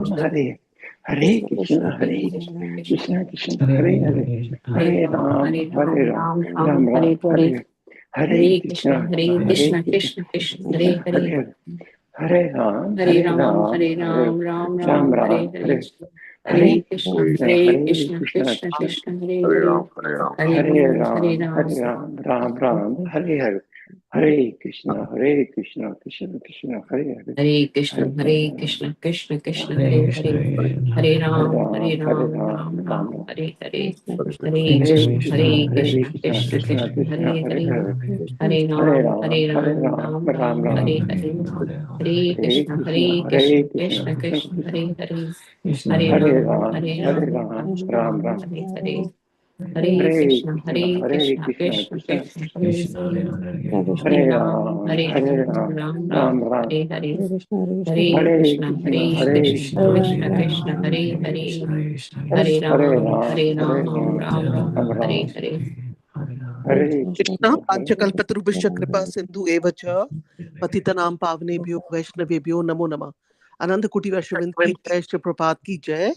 Hare Hare Krishna Hare Krishna Krishna Hare Hare Hare Ram Ram Ram Hare Hare Krishna Hare Krishna Krishna Hare Hare Ram Hare Ram Ram Hare Hare Krishna Krishna Hare Ram Ram Ram Hare Hare Hare Krishna Krishna Krishna Hare Hare Hare Krishna, Hare Hare Krishna, Krishna Krishna, Hare Hare, Hare Ram, Hare Ram, Ram Ram, Hare Hare, Hare Krishna, Hare Krishna, Krishna Krishna, Hare Hare, Hare Ram, Ram Ram, Hare Hare, Hare Krishna, Hare Krishna, Krishna Krishna, Hare Hare, Hare Ram, Ram Ram, Ram Hare Hare, Hare Krishna, Hare Krishna, Krishna Krishna Krishna, Hare Hare, Hare Hare Ram, Ram Hare Ram, Ram Ram Ram, Ram Hare Hare, Hare Hare Krishna, Krishna Hare Krishna, Krishna Krishna, Hare Hare, Hare Hare Ram, Ram Ram, Hare Ram Hare. Hare कृष्णः Krishna पांचकल्पतरुभ्यश्च कृपा सिंधु एव च पतितनां पावनेभ्यो वैष्णवेभ्यो नमो नमः. Ananda Kuti Vaishnavind ki jai, Shri Prabhupada ki jai.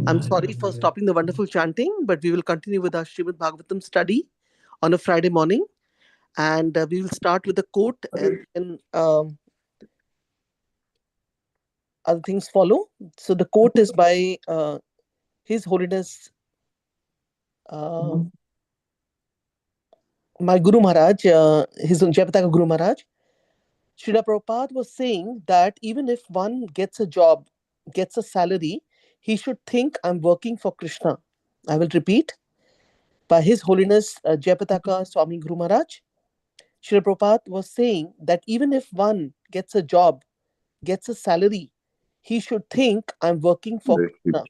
I'm sorry for stopping the wonderful chanting, but we will continue with our Srimad Bhagavatam study on a Friday morning. And we will start with a quote and then other things follow. So the quote is by His Holiness my Guru Maharaj, his Jayapataka Guru Maharaj. Srila Prabhupada was saying that even if one gets a job, gets a salary, he should think, I'm working for Krishna. I will repeat. By His Holiness Jayapataka Swami Guru Maharaj, Srila Prabhupada was saying that even if one gets a job, gets a salary, he should think, I'm working for Krishna.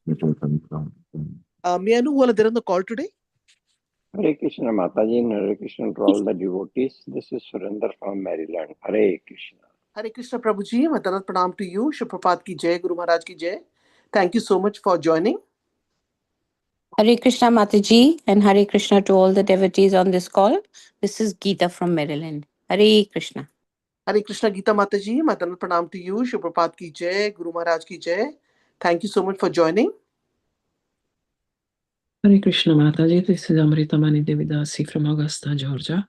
May I know who are there on the call today? Hare Krishna Mataji and Hare Krishna to all the devotees. This is Surinder from Maryland. Hare Krishna. Hare Krishna Prabhuji, Madanat Pranam to you. Shri Prabhupada ki jai, Guru Maharaj ki jai. Thank you so much for joining. Hare Krishna Mataji and Hare Krishna to all the devotees on this call. This is Geeta from Maryland. Hare Krishna. Hare Krishna Geeta Mataji, Madanat Pranam to you. Shri Prabhupada ki jai, Guru Maharaj ki jai. Thank you so much for joining. Hare Krishna Mataji, this is Amritamani Devidasi from Augusta, Georgia.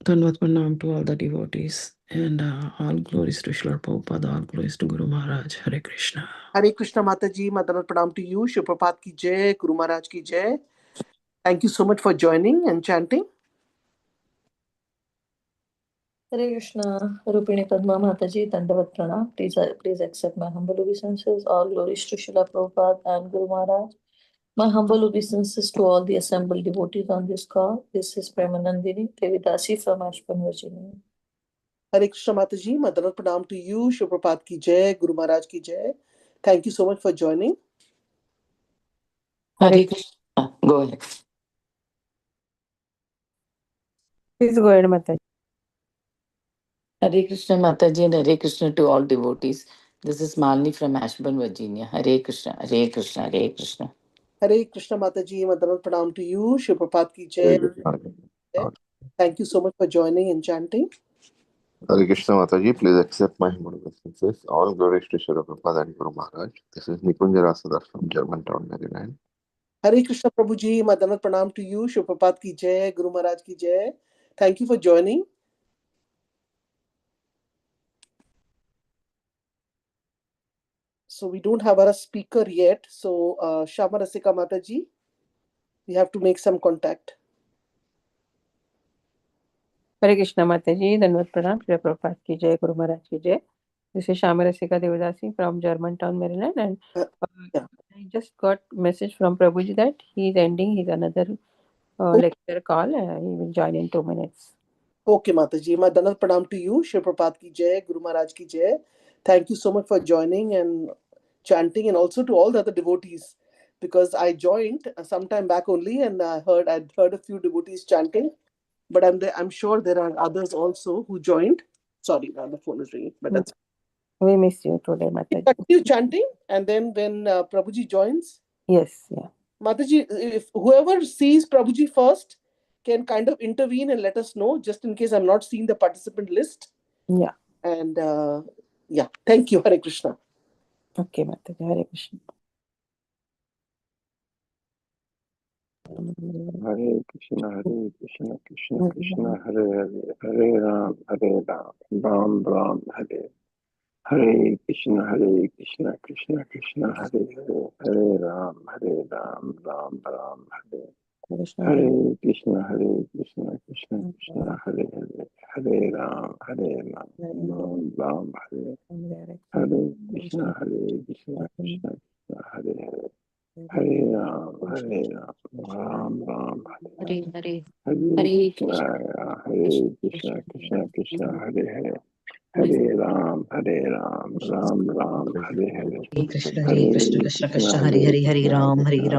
Dhanvat Pranam to all the devotees and all glories to Srila Prabhupada, all glories to Guru Maharaj. Hare Krishna. Hare Krishna Mataji, Madanat Pranam to you. Shri Prabhupada ki jai, Guru Maharaj ki jai. Thank you so much for joining and chanting. Hare Krishna, Rupini Padma Mataji, Dandavat Pranam. Please accept my humble obeisances. All glories to Srila Prabhupada and Guru Maharaj. My humble obeisances to all the assembled devotees on this call. This is Premanandini Devidasi from Ashburn, Virginia. Hare Krishna Mataji, Madanat Pranam to you. Shri Prabhupada ki jai, Guru Maharaj ki jai. Thank you so much for joining. Hare Krishna. Go ahead. Please go ahead, Mataji. Hare Krishna Mataji and Hare Krishna to all devotees. This is Malini from Ashburn, Virginia. Hare Krishna, Hare Krishna, Hare Krishna. Hare Krishna Mataji, Madanat Pranam to you. Shri Prabhupada ki jai. Thank you so much for joining and chanting. Hare Krishna Mataji, please accept my humble obeisances. All glories to Srila Prabhupada and Guru Maharaj. This is Nikunja Rasadar from Germantown, Maryland. Hare Krishna Prabhuji, Madanat Pranam to you. Shri Prabhupada ki jai, Guru Maharaj ki jai. Thank you for joining. So we don't have our speaker yet. So Shama Rasika Mataji, we have to make some contact. Hare Krishna Mataji, Dandavat Pranam, Shri Prabhupada ki jai, Guru Maharaj ki jai. This is Shama Rasika Devidasi from Germantown, Maryland. And Yeah. I just got message from Prabhuji that he is ending his another lecture call. He will join in 2 minutes. Okay, Mataji. Madanat Pranam to you. Shri Prabhupada ki jai, Guru Maharaj ki jai. Thank you so much for joining and chanting, and also to all the other devotees, because I joined some time back only, and I'd heard a few devotees chanting, but I'm sure there are others also who joined. Sorry, the phone is ringing, but that's We miss you today, Mataji. continue chanting, and then when Prabhuji joins, Yes, yeah. Mataji, if whoever sees Prabhuji first can kind of intervene and let us know, just in case I'm not seeing the participant list. Yeah. And yeah, thank you, Hare Krishna. Okay माता जी, हरे कृष्ण। हरे कृष्ण कृष्ण कृष्ण हरे हरे, हरे राम राम राम हरे हरे कृष्ण कृष्ण कृष्ण हरे हरे, हरे राम राम राम हरे कृष्ण हरे कृष्ण कृष्ण कृष्ण हरे हरे, हरे राम राम राम हरे हरे कृष्ण कृष्ण कृष्ण हरे हरे, हरे राम राम राम हरे हरे हरे हरे हरे कृष्ण कृष्ण कृष्ण हरे हरे, हरे राम राम राम हरे हरे हरे हरे कृष्ण कृष्ण कृष्ण हरे हरे हरे राम राम राम हरे हरे हरे कृष्ण हरे कृष्ण कृष्ण कृष्ण हरे हरे कृष्ण हरे कृष्ण राम कृष्ण हरे राम हरे हरे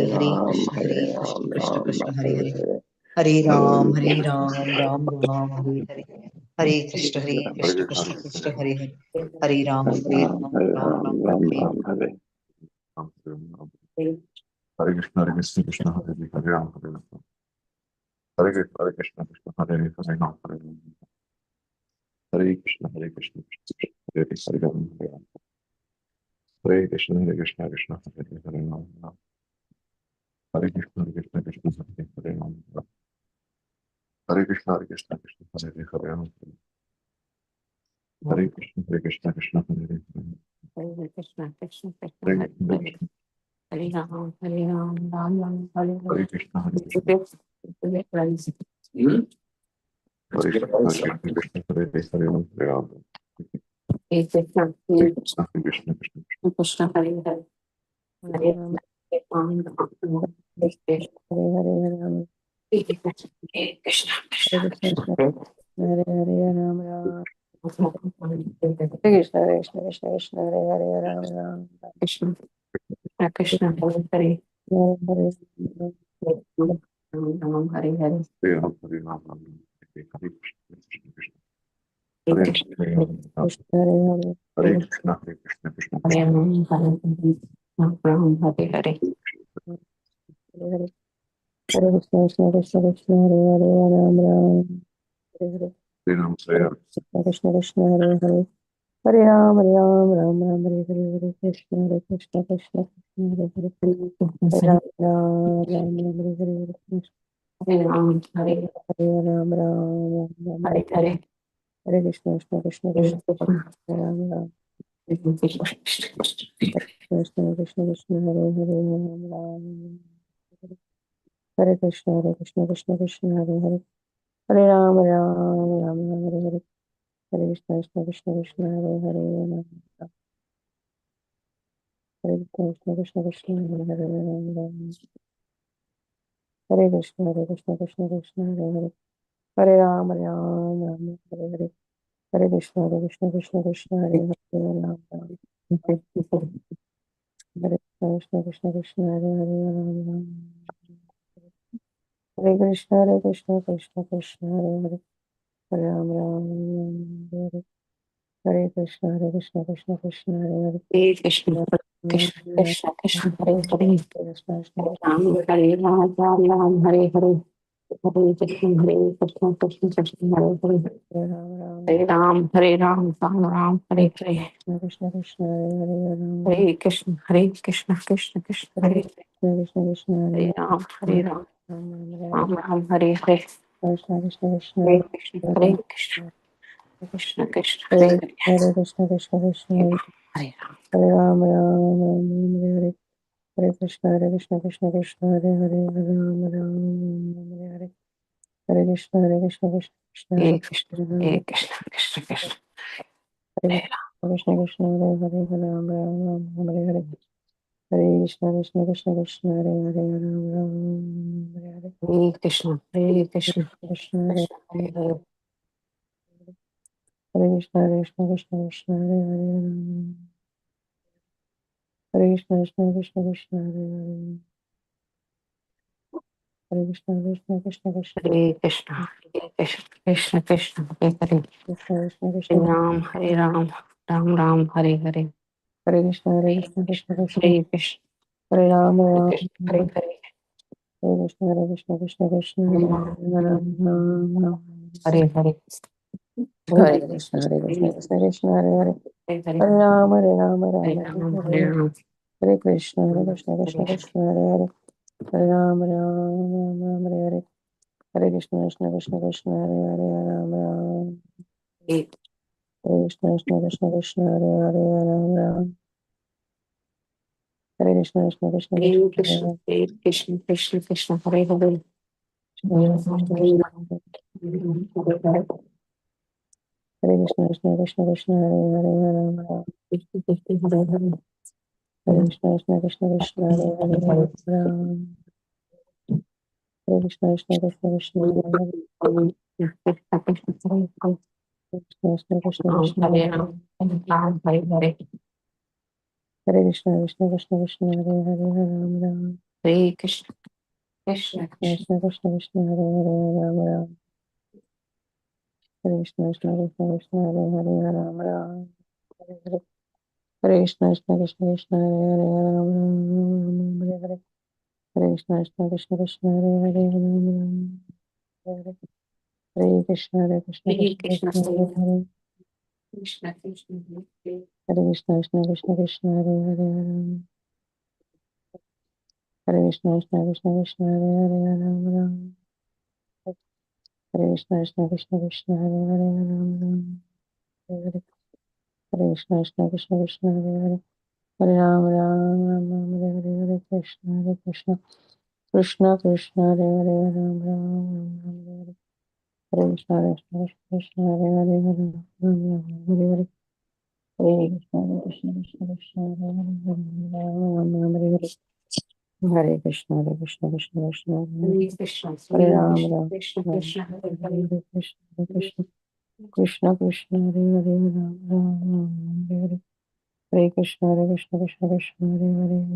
हरे हरे राम कृष्ण कृष्ण राम कृष्ण हरे हरे हरे हरे हरे हरे राम कृष्ण राम हरे हरे हरे कृष्ण कृष्ण हरे हरे हरे राम राम राम हरे राम हरे हरे हरे कृष्ण कृष्ण हरे हरे, हरे राम हरे राम, हरे कृष्ण कृष्ण हरे हरे, हरे राम हरे राम, हरे कृष्ण कृष्ण हरे हरे, हरे राम हरे राम, हरे कृष्ण कृष्ण हरे हरे, हरे राम हरे राम, हरे कृष्ण कृष्ण हरे हरे राम, हरे कृष्ण कृष्ण हरे हरे, हरे राम, हरे कृष्ण कृष्ण हरे हरे, हरे कृष्ण हरे हरे हरे हरे राम राम हरे हरे कृष्ण हरे कृष्ण हरे कृष्ण हरे हरे, हरे राम हरे राम, हरे कृष्ण कृष्ण कृष्ण कृष्ण हरे हरे हरे राम हरे हरे राम, कृष्ण हरे कृष्ण कृष्ण कृष्ण हरे हरे राम राम, हरे कृष्ण कृष्ण कृष्ण हरे हरे राम राम, कृष्ण कृष्ण हरे हरे हरे राम हरे हरे हरे राम हरे राम, राम राम हरे हरे, हरे कृष्ण कृष्ण हरे राम हरे राम, कृष्ण हरे हरे, हरे कृष्ण कृष्ण हरे राम हरे हरे हरे हरे, हरे कृष्ण कृष्ण हरे हरे राम राम, हरे हरे, हरे राम हरे हरे राम, कृष्ण हरे हरे, हरे राम राम हरे हरे, हरे कृष्ण कृष्ण हरे हरे, हरे राम हरे हरे, हरे कृष्ण हरे राम हरे हरे राम हरे हरे हरे कृष्ण कृष्ण हरे राम कृष्ण हरे हरे राम हरे कृष्ण कृष्ण हरे हरे, हरे राम हरे हरे, हरे कृष्ण हरे हरे राम, हरे कृष्ण हरे हरे राम, हरे कृष्ण कृष्ण हरे हरे, हरे राम हरे हरे, हरे कृष्ण कृष्ण हरे हरे राम, हरे कृष्ण हरे हरे राम, हरे कृष्ण कृष्ण हरे हरे, हरे राम हरे हरे, हरे कृष्ण कृष्ण हरे हरे, हरे कृष्ण कृष्ण हरे हरे राम हरे राम हरे हरे हरे कृष्ण हरे हरे हरे राम हरे हरे कृष्ण कृष्ण हरे हरे, हरे कृष्ण कृष्ण कृष्ण हरे हरे कृष्ण कृष्ण हरे हरे हरे राम हरे हरे कृष्ण हरे हरे कृष्ण कृष्ण हरे हरे हरे कृष्ण हरे हरे राम हरे हरे हरे, हरे कृष्ण कृष्ण हरे हरे, हरे हरे हरे, हरे कृष्ण कृष्ण कृष्ण हरे हरे कृष्ण हरे हरे, हरे हरे, हरे कृष्ण हरे हरे हरे हरे, कृष्ण हरे कृष्ण हरे हरे हरे कृष्ण हरे हरे, हरे कृष्ण हरे हरे, हरे कृष्ण हरे कृष्ण कृष्ण हरे हरे कृष्ण हरे राम हरे हरे हरे कृष्ण हरे कृष्ण कृष्ण हरे राम हरे राम हरे Hare Krishna, Krishna Krishna, Hare Hare, Hare Hare. Hare Krishna, Hare Krishna, Krishna Krishna, Hare Hare, Hare Hare. Hare Rama, Hare Rama, Hare Rama Ram, Rama, Hare Hare Ram. Hare Krishna, Hare Krishna, Krishna Hare Krishna, Hare Hare, Hare Rama, Rama Rama, Hare Hare, Hare Krishna, Krishna Krishna, Krishna Hare Hare, Hare Rama, Hare. Hare Krishna, Krishna Krishna, Krishna Hare Hare, Hare Rama, Hare Krishna, Krishna Krishna, Hare Krishna Hare Krishna, Hare, Hare Krishna, Krishna Krishna, Hare Hare. Hare Krishna Ram, Krishna, Hare Krishna Ram. Hare Hare. Hare Krishna, Krishna Krishna, Krishna Hare Hare, Hare Rama, Krishna Krishna, Hare Hare. Hare Krishna, Krishna Krishna, Krishna Hare Hare, Hare Rama, Hare Krishna, Krishna Krishna, Krishna Hare Hare, Krishna Krishna, Krishna Krishna Hare Hare, Hare Krishna, Krishna Krishna, Krishna Hare Hare, Hare Rama, Hare Krishna, Krishna Krishna. Krishna Krishna, Krishna Hare Hare, Hare Rama, Hare Krishna, Krishna Krishna, Krishna Hare Hare, Hare Rama, Hare Krishna, Krishna Krishna, Krishna Hare Hare, Hare Rama, Hare Krishna, Krishna Krishna, Krishna Hare Hare, Hare Rama, Hare Krishna, Hare Krishna, Hare Krishna Krishna, Krishna Hare Hare, Krishna Krishna, Hare Krishna, Krishna Krishna, Krishna Hare Hare, Hare Krishna, Krishna Krishna, Krishna Hare Hare, Hare Krishna, Krishna Krishna, Krishna Hare Hare,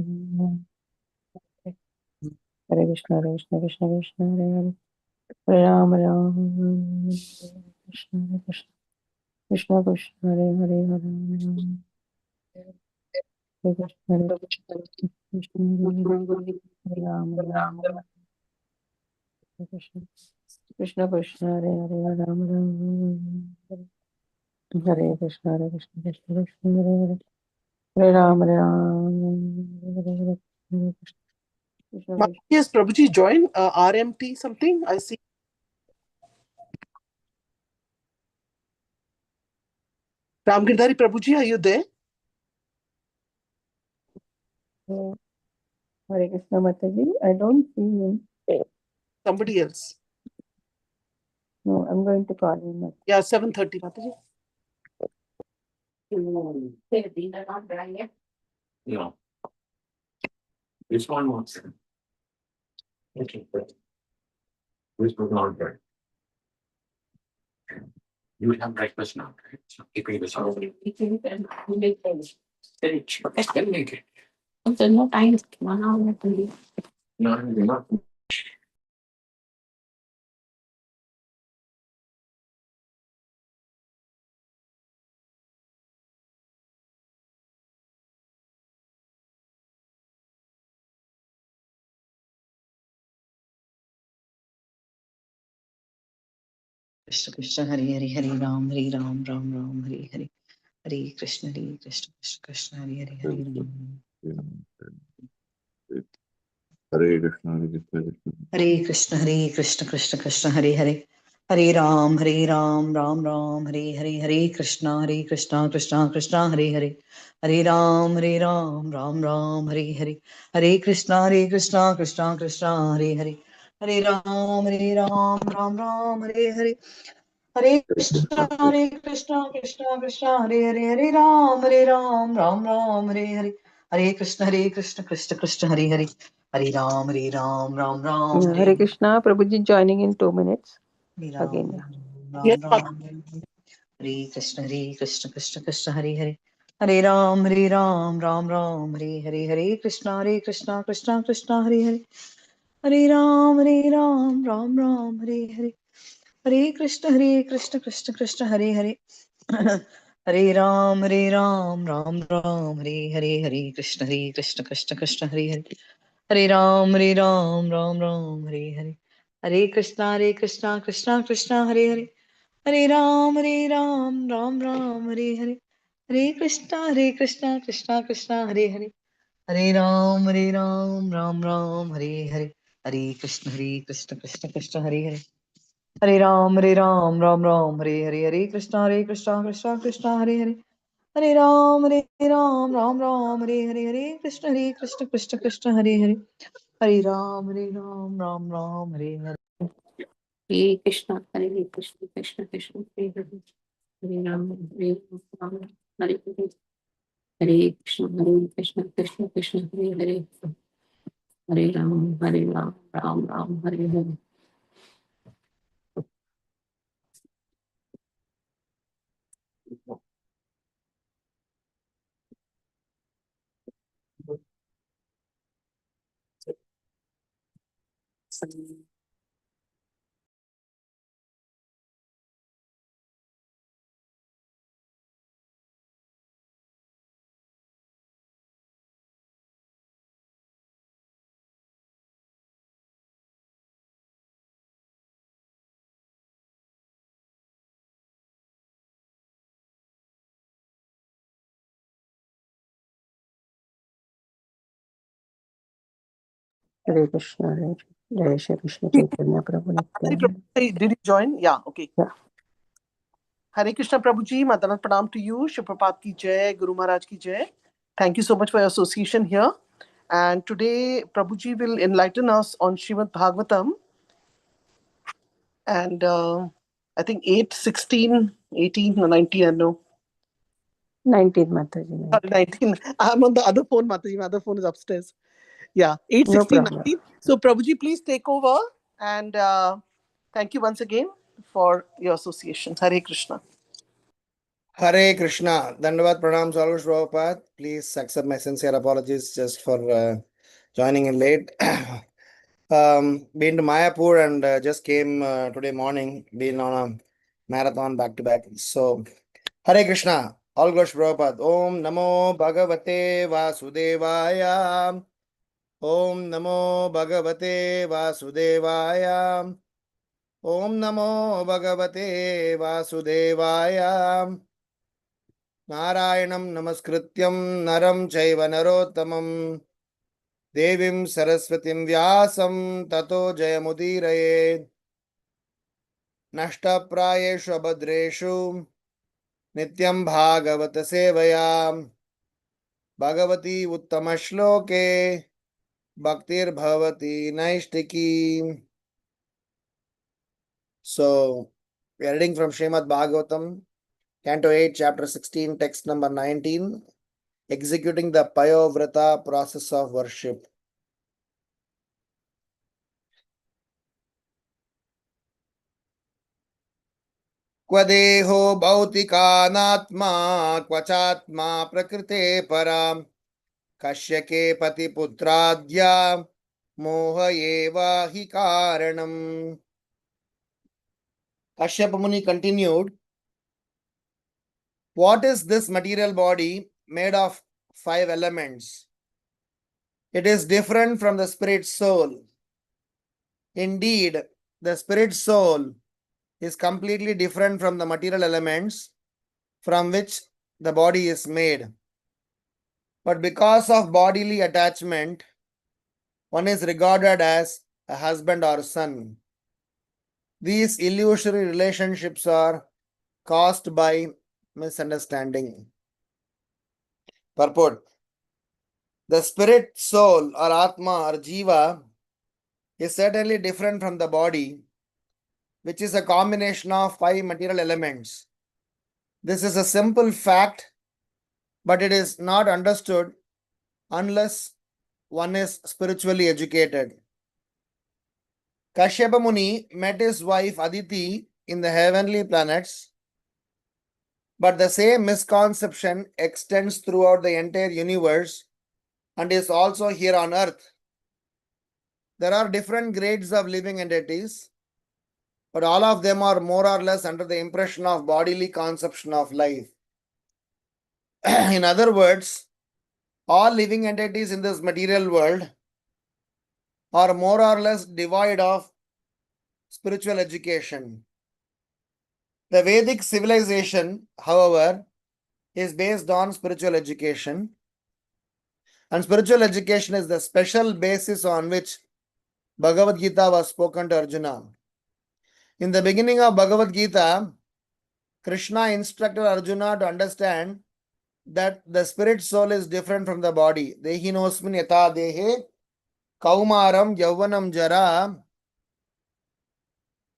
Hare Krishna, Krishna Krishna, Krishna Hare Hare, Hare Ram, Ram Ram, Hare Hare, Hare Krishna, Krishna Krishna, Hare Hare, Hare Ram, Ram, Hare Krishna, Krishna Krishna, Hare Hare, Hare Ram, Hare Hare, Hare Krishna, Krishna Krishna, Krishna Hare Hare, Ram, Hare Hare, Hare Krishna, Krishna Krishna, Krishna Hare Krishna, Hare Hare Ram, Krishna, Ram Krishna Ram, Krishna, Hare Hare. Hare Krishna, Hare Krishna, Krishna Krishna, Hare Hare, Ram Ram, Hare Hare, Hare Krishna, Krishna Krishna, Krishna Hare Hare, Hare Krishna, Krishna Krishna, Krishna Hare Hare, Hare Ram, Ram Krishna, Hare Krishna, Krishna Krishna, Hare Hare, Hare Ram, Hare Krishna, Hare Krishna, Hare Hare, Hare Ram, Hare Krishna, Krishna Krishna, Hare Hare, Hare Ram, Hare Krishna, Hare Krishna, Krishna Krishna, Hare Hare, Hare Ram, Hare Hare, Hare Krishna, Krishna. Yes, Prabhuji join RMT something. I see. Ramgiridhari Prabhuji, are you there? Hare Krishna Mataji, I don't see him. Somebody else. No, I'm going to call him. Yeah, 7:30, Mataji. No. Which one wants it? Okay. Which was not good. You will have breakfast now. Right? So keeping this off. Then make it. There's no time. 1 hour. No, not. Krishna Krishna Hare Hare Hare Ram Ram Ram Hare Hare Hare Krishna Krishna Krishna Hare Hare Hare Ram Hare Krishna, Hare Krishna, Hare Krishna Krishna Krishna Hare Hare Hare Ram Ram Ram Hare Hare Hare Krishna Krishna Krishna Hare Hare Hare Ram Ram Hare Hare Hare Krishna Krishna Krishna Hare Hare Hare Ram Ram Hare Hare Hare Krishna Krishna Krishna Hare Hare Hare Ram Ram Hare Hare Hare Krishna Krishna Hare Hare Hare Ram Ram Hare Hare Krishna, Prabhuji joining in 2 minutes. Hare Again. Yes, Ram Hare Krishna Krishna Hare Hare Hare Ram Ram Hare Hare Hare Krishna Krishna Hare Hare Hare Ram Ram Hare Hare Hare Krishna Krishna Hare Hare Hare Ram Ram Ram Hare Hare Hare Krishna Krishna Hare Hare Hare Ram, Ram Ram, Hare Hare. Hare Krishna, Krishna Krishna, Hare Hare. Hare Ram, Ram Ram, Hare Hare. Hare Krishna, Krishna Krishna, Hare Hare. Hare Ram, Ram Ram, Hare Hare. Hare Krishna, Krishna Krishna, Hare Hare. Hare Ram, Ram Ram, Hare Hare. Hare Krishna, Krishna Krishna, Hare Hare. Hare Ram, Ram Ram, Hare Hare. Hare Krishna, Krishna Krishna, Hare Hare. Hare Ram, Ram Ram, Hare Hare. Hare Krishna, Krishna Krishna, Hare Hare. Hare Ram, Ram, Hare Hare. Hare Krishna, Krishna Krishna, Hare Hare. Hare Ram, Ram Ram, Hare Hare. Hare Krishna, Jai Shri Krishna Chaitanya Prabhu Nityananda. Did you join? Yeah, okay. Yeah. Hare Krishna Prabhuji, Madanat Pranam to you. Shri Prabhupada ki jai, Guru Maharaj ki jai. Thank you so much for your association here. And today, Prabhuji will enlighten us on Srimad Bhagavatam. And I think 8, 16, 18, or 19, I don't know. 19th Mataji. Sorry, 19. I'm on the other phone, Mataji. My other phone is upstairs. Yeah, 8, No 16, problem. 19. So, Prabhuji, please take over. And thank you once again for your association. Hare Krishna. Hare Krishna. Dandavat Pranam Salush Prabhupada. Please accept my sincere apologies just for joining in late. Been to Mayapur and just came today morning. Been on a marathon back to back. So, Hare Krishna. All glories to Prabhupada. Om Namo Bhagavate Vasudevaya. Om Namo Bhagavate Vasudevaya. Om Namo Bhagavate Vasudevaya. Narayanam Namaskrityam Naram Chaiva Narottamam Devim Saraswatim Vyasam Tato Jayamudiraye Nashta Prayeshu Abhadreshu Nityam Bhagavata Sevaya Bhagavati Uttamashloke Bhaktir Bhavati Naishtiki. So, we are reading from Srimad Bhagavatam, Canto 8, Chapter 16, text number 19, executing the Payovrata process of worship. क्वदेहो भौतिकानात्मा क्वचात्मा प्रकृते पराम कश्यके पतिपुत्राद्या मोह एव हि कारणम. Kashyapa Muni continued, what is this material body made of 5 elements? It is different from the spirit soul. Indeed, the spirit soul is completely different from the material elements from which the body is made. But because of bodily attachment, one is regarded as a husband or son. These illusory relationships are caused by misunderstanding. Purport. The spirit, soul, or Atma or Jiva is certainly different from the body, which is a combination of 5 material elements. This is a simple fact, but it is not understood unless one is spiritually educated. Kashyapa Muni met his wife Aditi in the heavenly planets, but the same misconception extends throughout the entire universe and is also here on earth. There are different grades of living entities, but all of them are more or less under the impression of bodily conception of life. In other words, all living entities in this material world are more or less devoid of spiritual education. The Vedic civilization, however, is based on spiritual education, and spiritual education is the special basis on which Bhagavad Gita was spoken to Arjuna. In the beginning of Bhagavad Gita, Krishna instructed Arjuna to understand that the spirit soul is different from the body. Dehinosmin yata dehe kaumaram yauvanam jara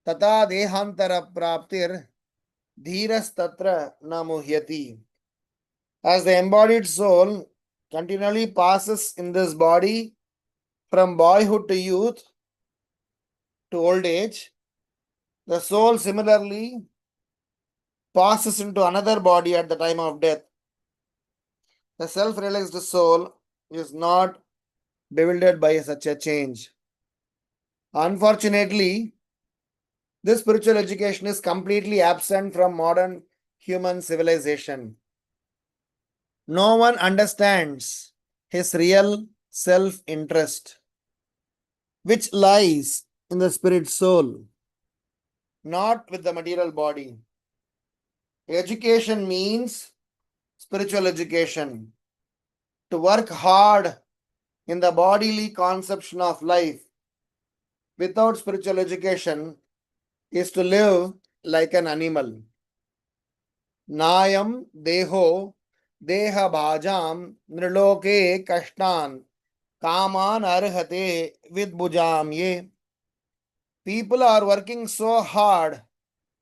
tata dehantara praptir dhiras tatra namuhyati. As the embodied soul continually passes in this body from boyhood to youth to old age, the soul similarly passes into another body at the time of death. The self-realized soul is not bewildered by such a change. Unfortunately, this spiritual education is completely absent from modern human civilization. No one understands his real self-interest, which lies in the spirit soul, not with the material body. Education means spiritual education. To work hard in the bodily conception of life without spiritual education is to live like an animal. Nayam deho deha bhajam nriloke kashtan kaman arhate vidbujam ye. People are working so hard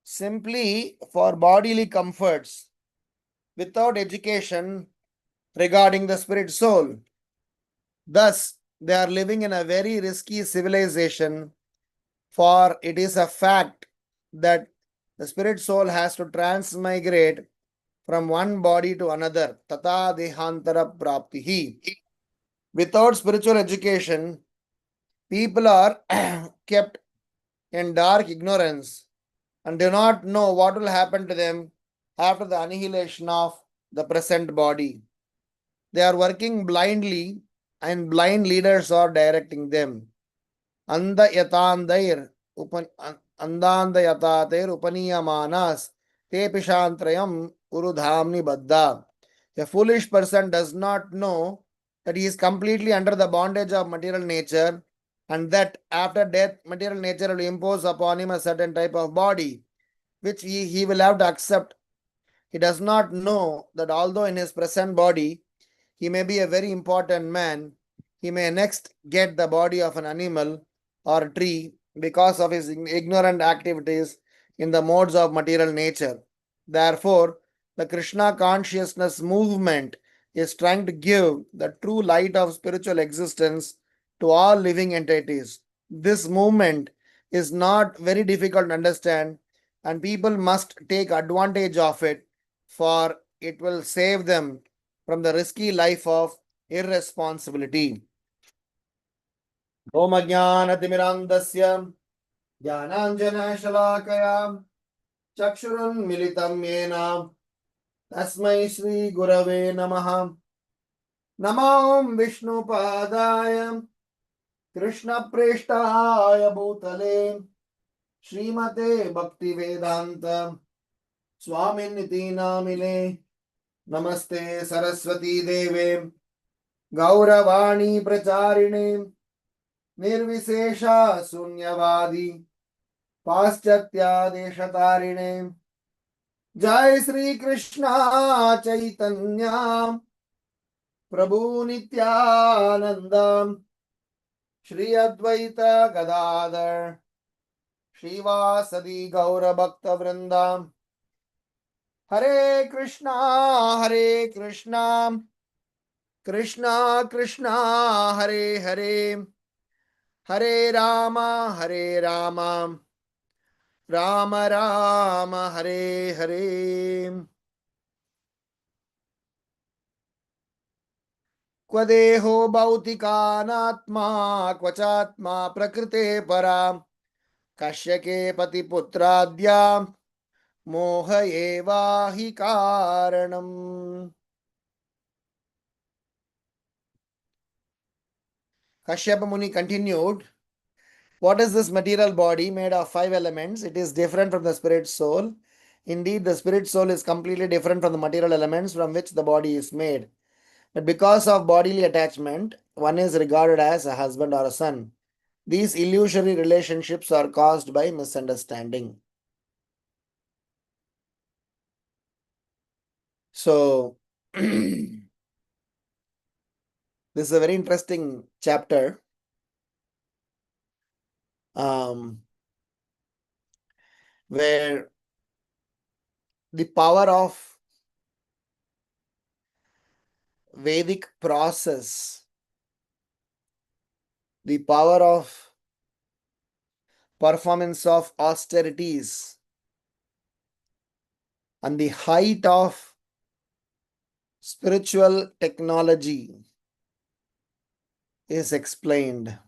simply for bodily comforts without education regarding the spirit soul. Thus, they are living in a very risky civilization, for it is a fact that the spirit soul has to transmigrate from one body to another. Tata dehantara praptihi. Without spiritual education, people are kept in dark ignorance and do not know what will happen to them after the annihilation of the present body. They are working blindly and blind leaders are directing them. Andayatandair upaniyamanas te pishantrayam urudhamni baddha. A foolish person does not know that he is completely under the bondage of material nature and that after death, material nature will impose upon him a certain type of body, which he will have to accept. He does not know that although in his present body, he may be a very important man, he may next get the body of an animal or tree because of his ignorant activities in the modes of material nature. Therefore, the Krishna consciousness movement is trying to give the true light of spiritual existence to all living entities. This movement is not very difficult to understand, and people must take advantage of it, for it will save them from the risky life of irresponsibility. Om Ajnanaatimirandasya Jnananjana Shalakaya Chakshurun Militam Yena Tasmai Shri Gurave Namaha. Namam Vishnu Padaya Krishna Preshtaya Bhutale Srimate Bhakti Vedanta Swaminiti Namine Namaste Saraswati Deve Gauravani Pracharine Nirvisesha Sunyavadi Paschatya Deshatarine Jai Sri Krishna Chaitanya Prabhu Nityananda Shri Advaita Gadadhar Srivasadi Gaura Bhakta Vrindam Hare Krishna Krishna Krishna Hare Hare Hare Rama Rama Rama Hare Hare. Kvadeho bhautikānātmā kvacātmā prakrite parā kashyake patiputradya moha eva hi karanam. Kashyapa Muni continued, what is this material body made of 5 elements? It is different from the spirit soul. Indeed, the spirit soul is completely different from the material elements from which the body is made. But because of bodily attachment, one is regarded as a husband or a son. These illusory relationships are caused by misunderstanding. So, this is a very interesting chapter. Where the power of Vedic process, the power of performance of austerities, and the height of spiritual technology is explained.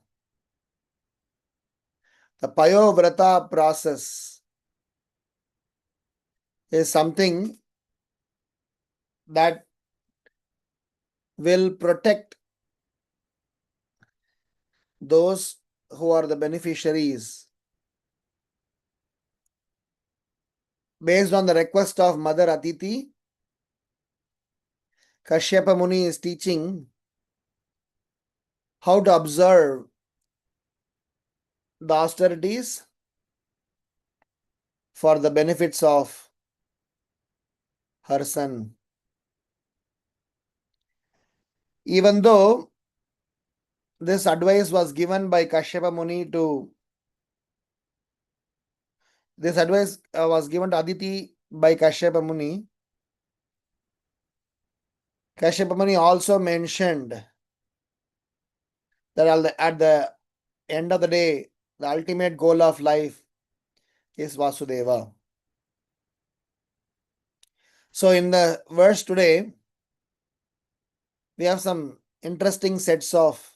The Payovrata process is something that will protect those who are the beneficiaries. Based on the request of Mother Aditi, Kashyapa Muni is teaching how to observe the austerities for the benefits of her son. Even though this advice was given by Kashyapa Muni to, this advice was given to Aditi by Kashyapa Muni, Kashyapa Muni also mentioned that at the end of the day, the ultimate goal of life is Vasudeva. So in the verse today, we have some interesting sets of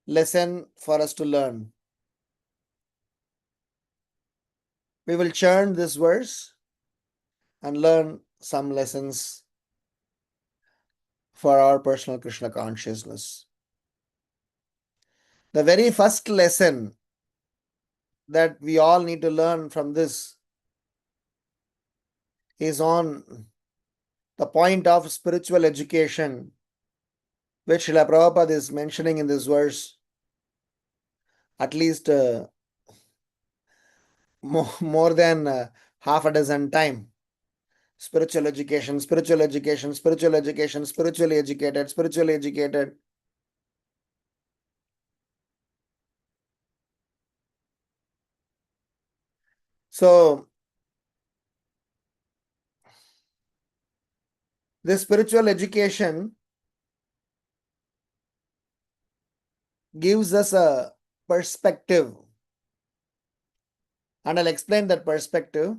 lesson for us to learn. We will churn this verse and learn some lessons for our personal Krishna consciousness. The very first lesson that we all need to learn from this is on the point of spiritual education, which Srila Prabhupada is mentioning in this verse at least more than half a dozen times. Spiritual education, spiritual education, spiritual education, spiritually educated, spiritually educated. So, this spiritual education gives us a perspective, and I'll explain that perspective.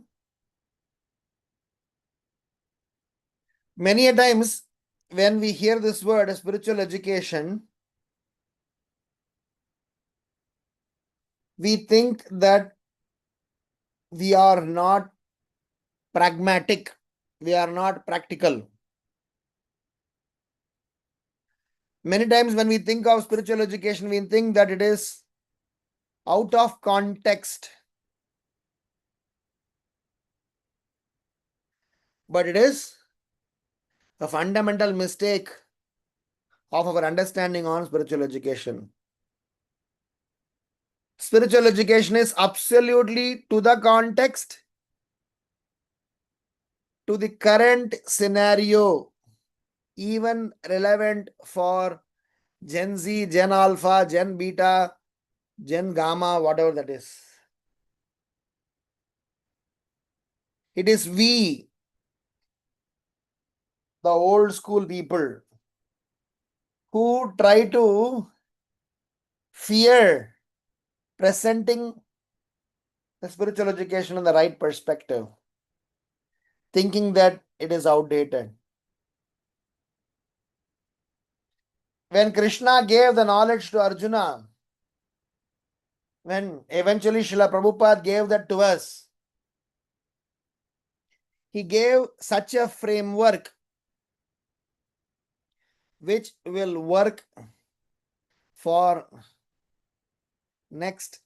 Many a times when we hear this word spiritual education, we think that we are not pragmatic, we are not practical. Many times when we think of spiritual education, we think that it is out of context. But it is a fundamental mistake of our understanding on spiritual education. Spiritual education is absolutely to the context, to the current scenario, even relevant for Gen Z, Gen Alpha, Gen Beta, Gen Gamma, whatever that is. It is we, the old school people, who try to fear presenting the spiritual education in the right perspective, thinking that it is outdated. When Krishna gave the knowledge to Arjuna, when eventually Srila Prabhupada gave that to us, he gave such a framework which will work for next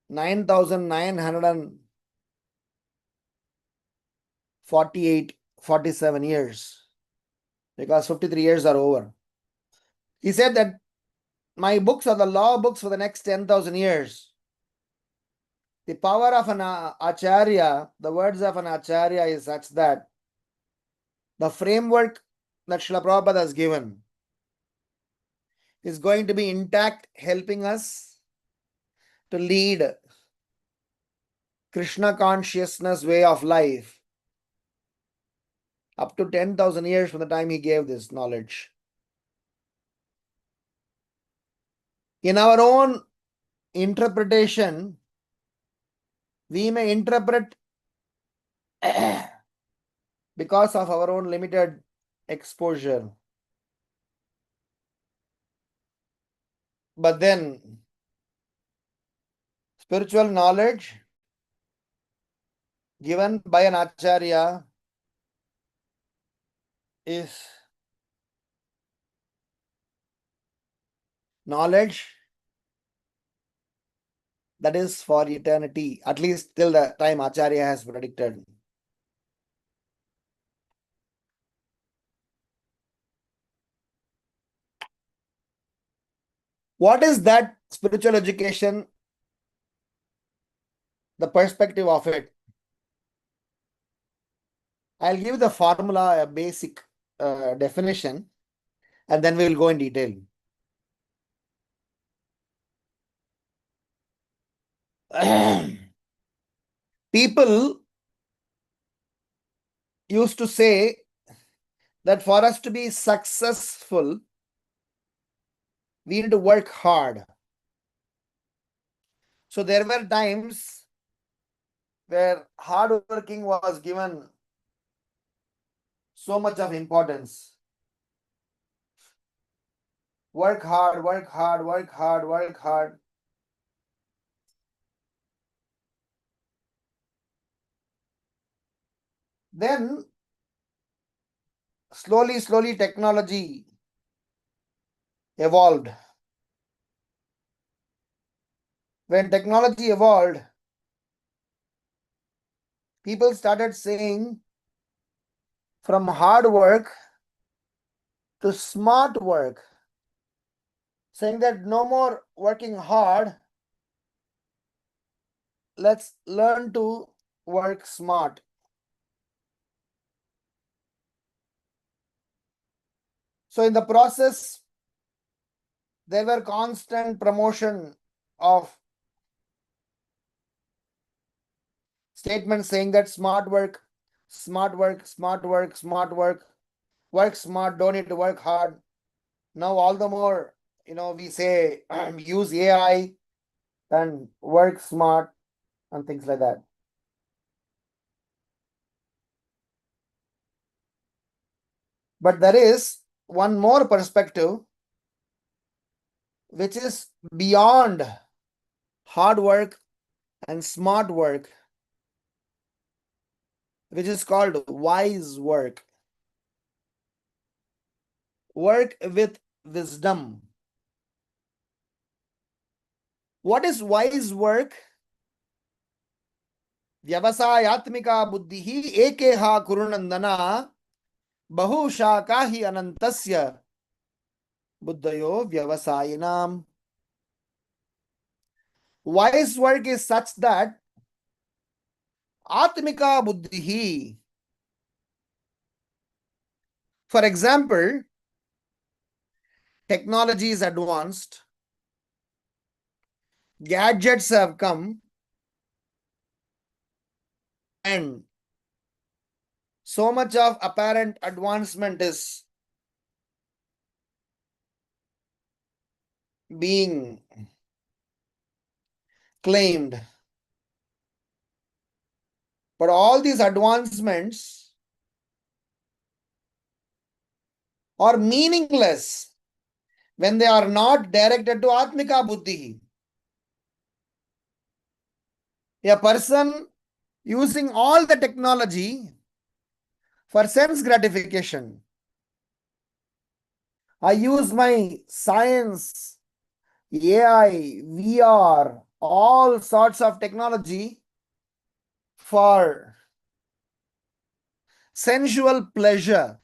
9,947 years, because 53 years are over. He said that my books are the law books for the next 10,000 years. The power of an acharya, the words of an acharya is such that the framework that Srila Prabhupada has given is going to be intact, helping us to lead Krishna consciousness way of life up to 10,000 years from the time he gave this knowledge. In our own interpretation, we may interpret because of our own limited exposure. But then, spiritual knowledge given by an acharya is knowledge that is for eternity, at least till the time acharya has predicted. What is that spiritual education? The perspective of it. I'll give the formula, a basic definition, and then we will go in detail. People used to say that for us to be successful, we need to work hard. So there were times where hard working was given so much of importance. Work hard, work hard, work hard, work hard. Then slowly technology evolved. When technology evolved, people started saying from hard work to smart work, saying that no more working hard, let's learn to work smart. So in the process, there were constant promotion of statements saying that smart work, smart work, smart work, smart work, work smart, don't need to work hard. Now all the more, we say use AI and work smart and things like that. But there is one more perspective which is beyond hard work and smart work, which is called wise work. Work with wisdom. What is wise work? Vyavasayatmika buddhihi ekeha kurunandana bahushakahi anantasya buddhayo vyavasayinam. Wise work is such that atmika buddhihi. For example, technology is advanced, gadgets have come, and so much of apparent advancement is being claimed. But all these advancements are meaningless when they are not directed to Atmika Buddhi. A person using all the technology for sense gratification I use my science, AI, VR, all sorts of technology for sensual pleasure.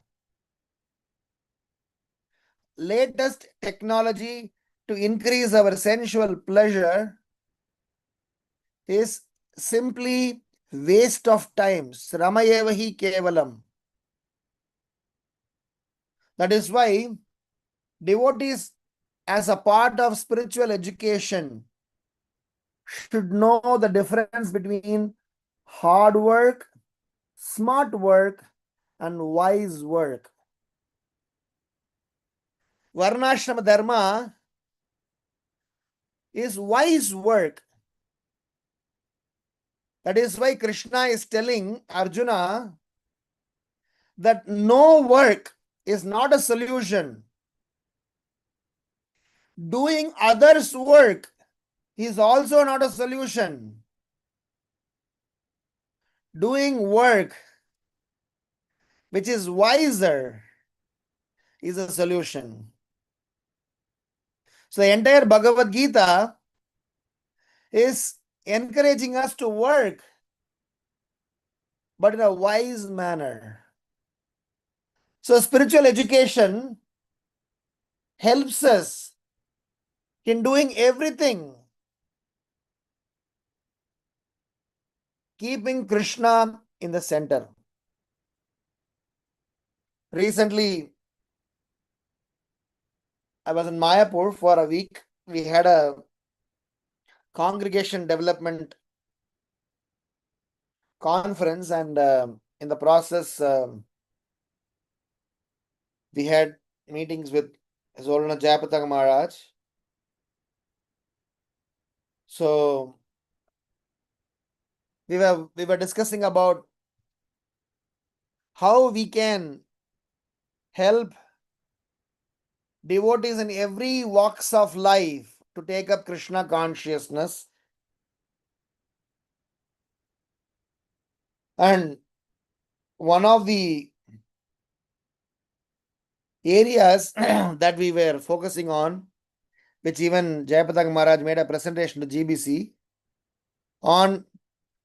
Latest technology to increase our sensual pleasure is simply waste of time. Sramayevahi kevalam. That is why devotees, as a part of spiritual education, should know the difference between hard work, smart work, and wise work. Varnashrama dharma is wise work. That is why Krishna is telling Arjuna that no work is not a solution. Doing others' work is also not a solution. Doing work which is wiser is a solution. So the entire Bhagavad Gita is encouraging us to work, but in a wise manner. So spiritual education helps us in doing everything, keeping Krishna in the center. Recently, I was in Mayapur for a week. We had a congregation development conference, and in the process, we had meetings with His Holiness Jayapataka Maharaj. So we were discussing about how we can help devotees in every walks of life to take up Krishna consciousness. And one of the areas that we were focusing on, which even Jayapataka Maharaj made a presentation to GBC, on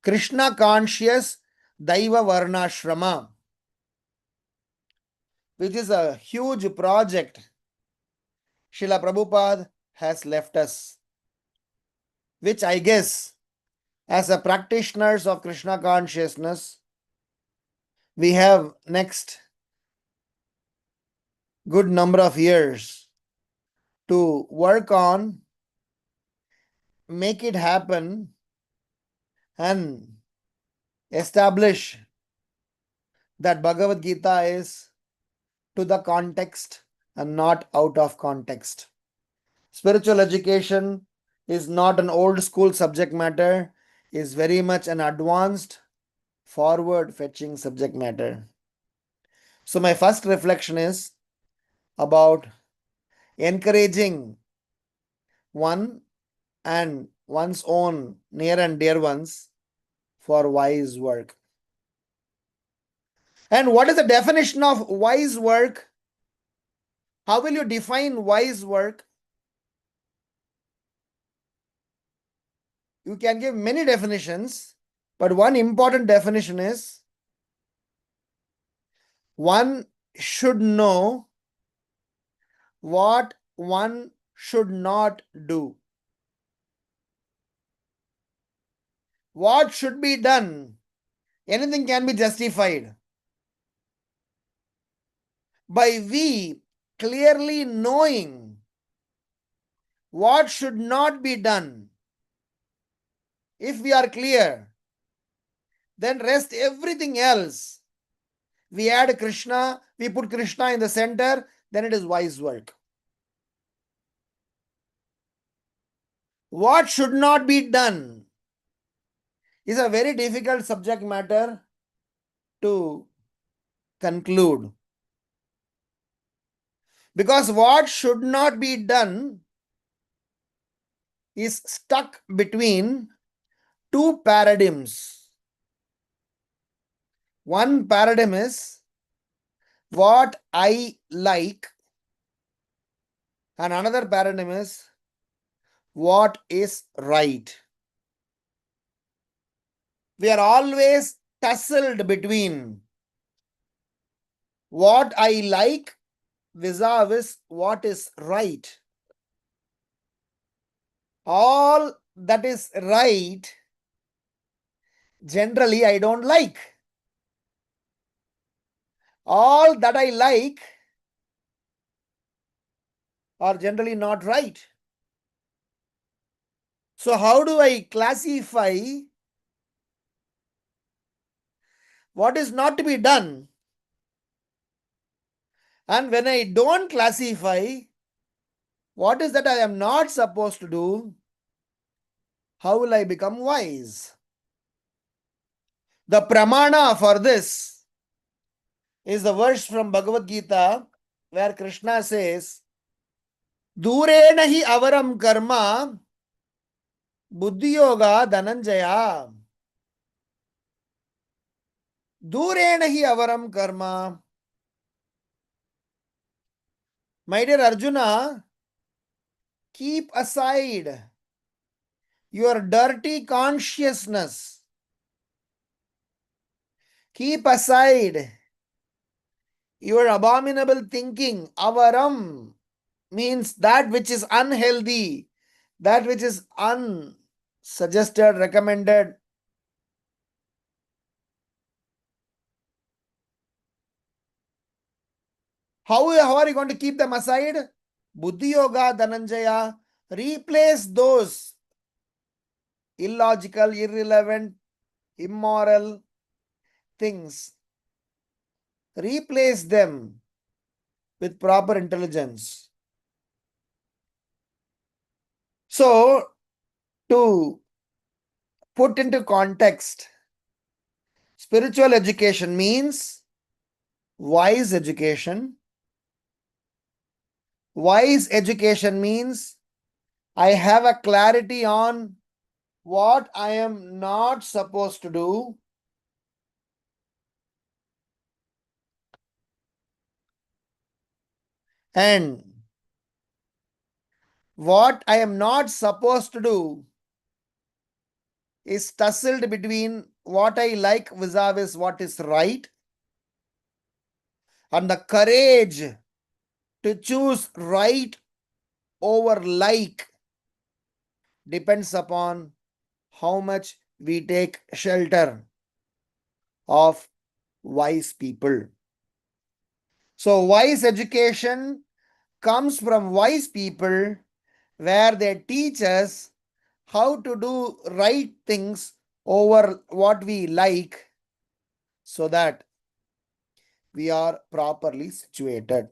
Krishna conscious Daiva Varnashrama, which is a huge project Srila Prabhupada has left us, which I guess, as a practitioners of Krishna consciousness, we have next good number of years to work on, make it happen, and establish that Bhagavad Gita is to the context and not out of context. Spiritual education is not an old school subject matter, is very much an advanced, forward fetching subject matter. So my first reflection is about encouraging one and one's own near and dear ones for wise work. And what is the definition of wise work? How will you define wise work? You can give many definitions, but one important definition is one should know what one should not do. What should be done? Anything can be justified. By we clearly knowing what should not be done, if we are clear, then rest everything else. We add Krishna, we put Krishna in the center, then it is wise work. What should not be done is a very difficult subject matter to conclude. Because what should not be done is stuck between two paradigms. One paradigm is what I like And another paradigm is what is right. We are always tussled between what I like vis-a-vis what is right. All that is right, generally I don't like. All that I like are generally not right. So how do I classify what is not to be done? And when I don't classify what is that I am not supposed to do, how will I become wise? The pramana for this is the verse from Bhagavad Gita where Krishna says, Durena hi avaram karma buddhi yoga dhananjaya. Durena hi avaram karma. My dear Arjuna, keep aside your dirty consciousness. Keep aside your abominable thinking. Avaram means that which is unhealthy, that which is unsuggested, recommended. How are you going to keep them aside? Buddhi Yoga Dhananjaya. Replace those illogical, irrelevant, immoral things. Replace them with proper intelligence. So, to put into context, spiritual education means wise education. Wise education means I have a clarity on what I am not supposed to do. And what I am not supposed to do is tussled between what I like vis-a-vis what is right. And the courage to choose right over like depends upon how much we take shelter of wise people. So wise education comes from wise people where they teach us how to do right things over what we like so that we are properly situated.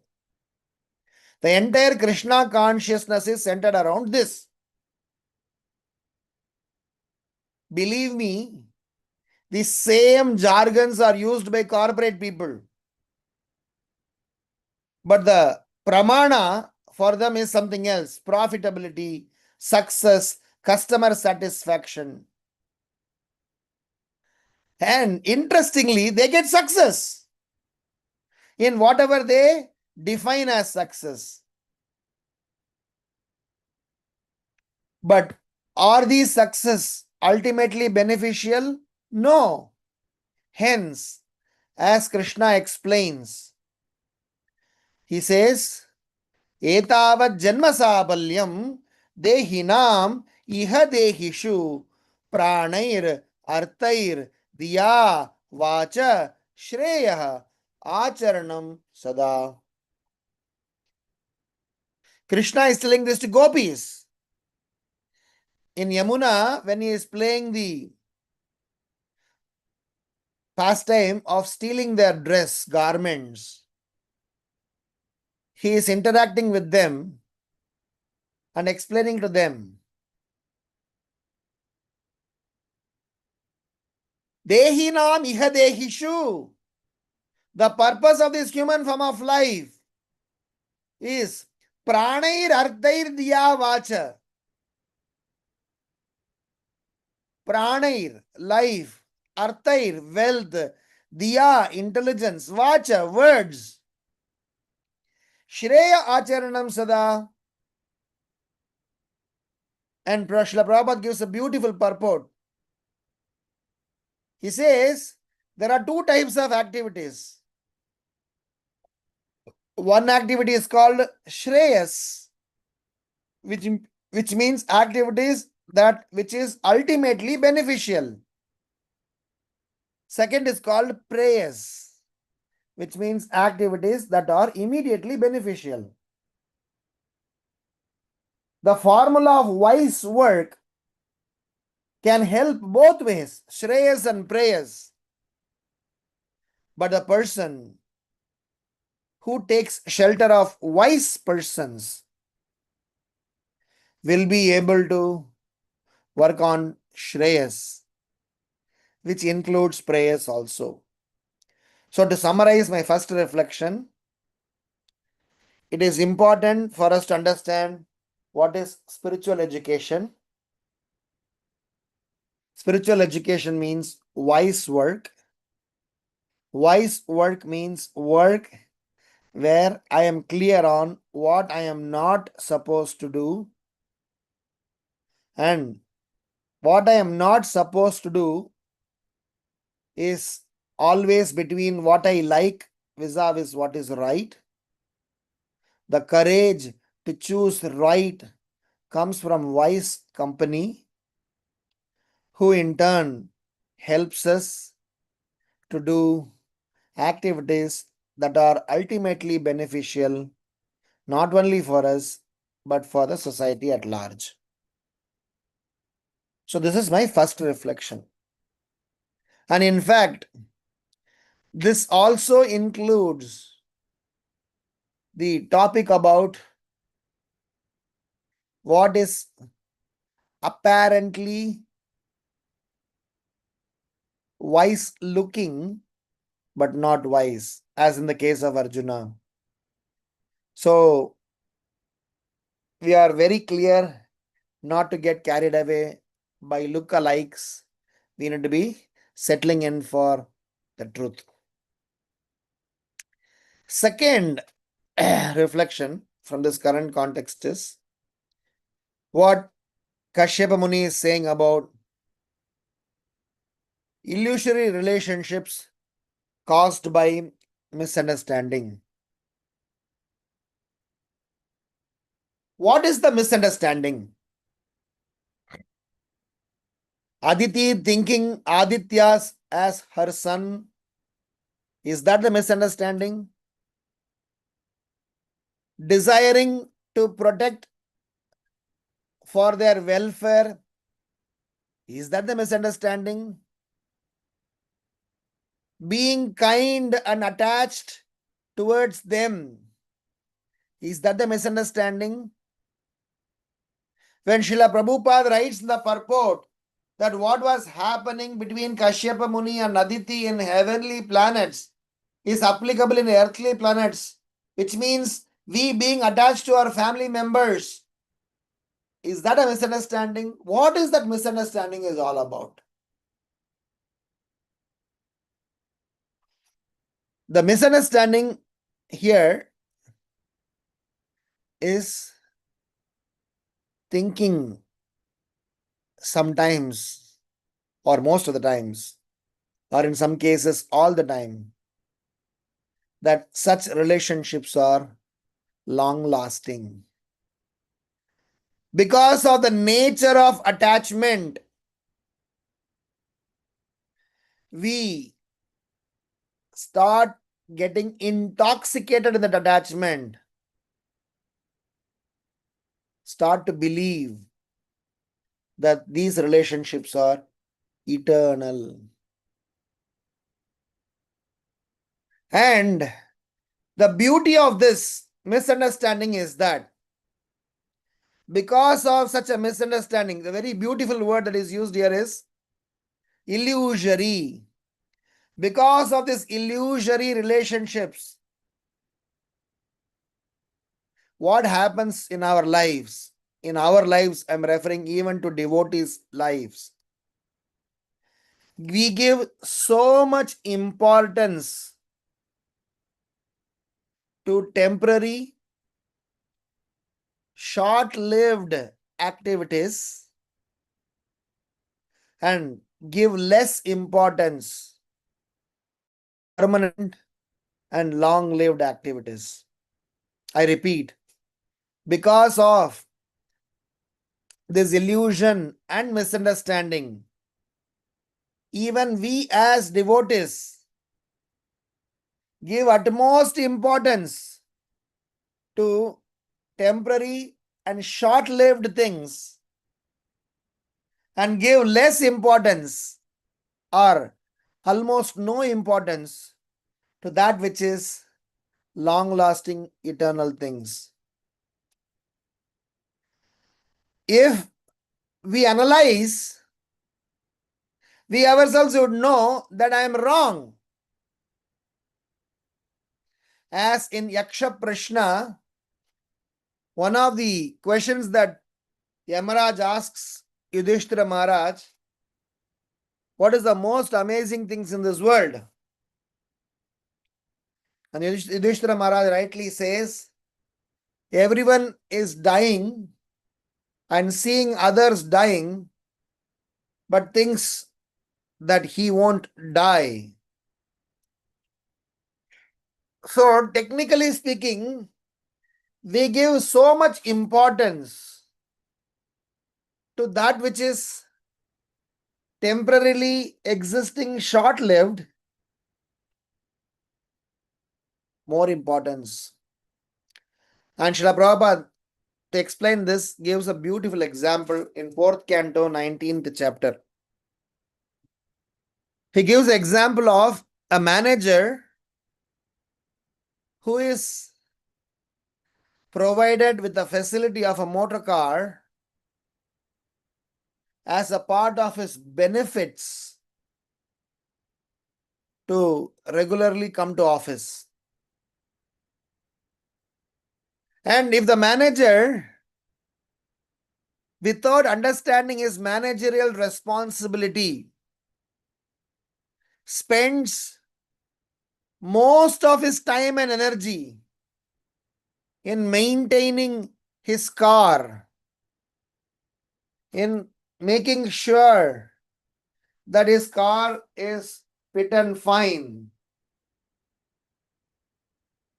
The entire Krishna consciousness is centered around this. Believe me, the same jargons are used by corporate people. But the pramana for them is something else. Profitability, success, customer satisfaction. And interestingly, they get success in whatever they define as success. But are these success ultimately beneficial? No. Hence, as Krishna explains, he says, Etavad janma sabalyam dehinam iha dehishu pranair artair diya vacha shreyah acharanam sada. Krishna is telling this to gopis. In Yamuna, when he is playing the pastime of stealing their dress, garments, he is interacting with them and explaining to them. Dehinam iha dehishu. The purpose of this human form of life is pranair arthair diya vacha. Pranair, life, arthair, wealth, diya, intelligence, vacha, words. Shreya acharanam sada. And Srila Prabhupada gives a beautiful purport. He says there are two types of activities. One activity is called Shreyas, which means activities which is ultimately beneficial. Second is called Prayas, which means activities that are immediately beneficial. The formula of wise work can help both ways, Shreyas and Prayas. But the person who takes shelter of wise persons will be able to work on Shreyas, which includes prayers also. So to summarize my first reflection, it is important for us to understand what is spiritual education. Spiritual education means wise work. Wise work means work where I am clear on what I am not supposed to do, and what I am not supposed to do is always between what I like vis-a-vis what is right. The courage to choose right comes from wise company, who in turn helps us to do activities that are ultimately beneficial, not only for us, but for the society at large. So this is my first reflection. And in fact, this also includes the topic about what is apparently wise looking but not wise, as in the case of Arjuna. So we are very clear not to get carried away by lookalikes. We need to be settling in for the truth. Second reflection from this current context is what Kashyapa Muni is saying about illusory relationships caused by misunderstanding. What is the misunderstanding? Aditi thinking Aditya as her son, is that the misunderstanding? Desiring to protect for their welfare, is that the misunderstanding? Being kind and attached towards them, is that the misunderstanding? When Srila Prabhupada writes in the purport that what was happening between Kashyapa Muni and Aditi in heavenly planets is applicable in earthly planets, which means we being attached to our family members, is that a misunderstanding? What is that misunderstanding is all about? The misunderstanding here is thinking sometimes, or most of the times, or in some cases all the time, that such relationships are long lasting. Because of the nature of attachment, we start getting intoxicated in that attachment, start to believe that these relationships are eternal. And the beauty of this misunderstanding is that because of such a misunderstanding, the very beautiful word that is used here is illusory. Because of these illusory relationships, what happens in our lives? In our lives, I'm referring even to devotees' lives. We give so much importance to temporary, short-lived activities and give less importance to permanent and long-lived activities. I repeat, because of this illusion and misunderstanding, even we as devotees give utmost importance to temporary and short-lived things and give less importance or almost no importance to that which is long-lasting eternal things. If we analyze, we ourselves would know that I am wrong. As in Yaksha Prashna, one of the questions that Yamaraj asks Yudhishthira Maharaj, what is the most amazing things in this world? And Yudhishthira Maharaj rightly says, everyone is dying and seeing others dying, but thinks that he won't die. So, technically speaking, we give so much importance to that which is temporarily existing, short-lived, more importance. And Srila Prabhupada, to explain this, gives a beautiful example in 4th canto, 19th chapter. He gives the example of a manager who is provided with the facility of a motor car as a part of his benefits to regularly come to office. And if the manager, without understanding his managerial responsibility, spends most of his time and energy in maintaining his car, in making sure that his car is fit and fine,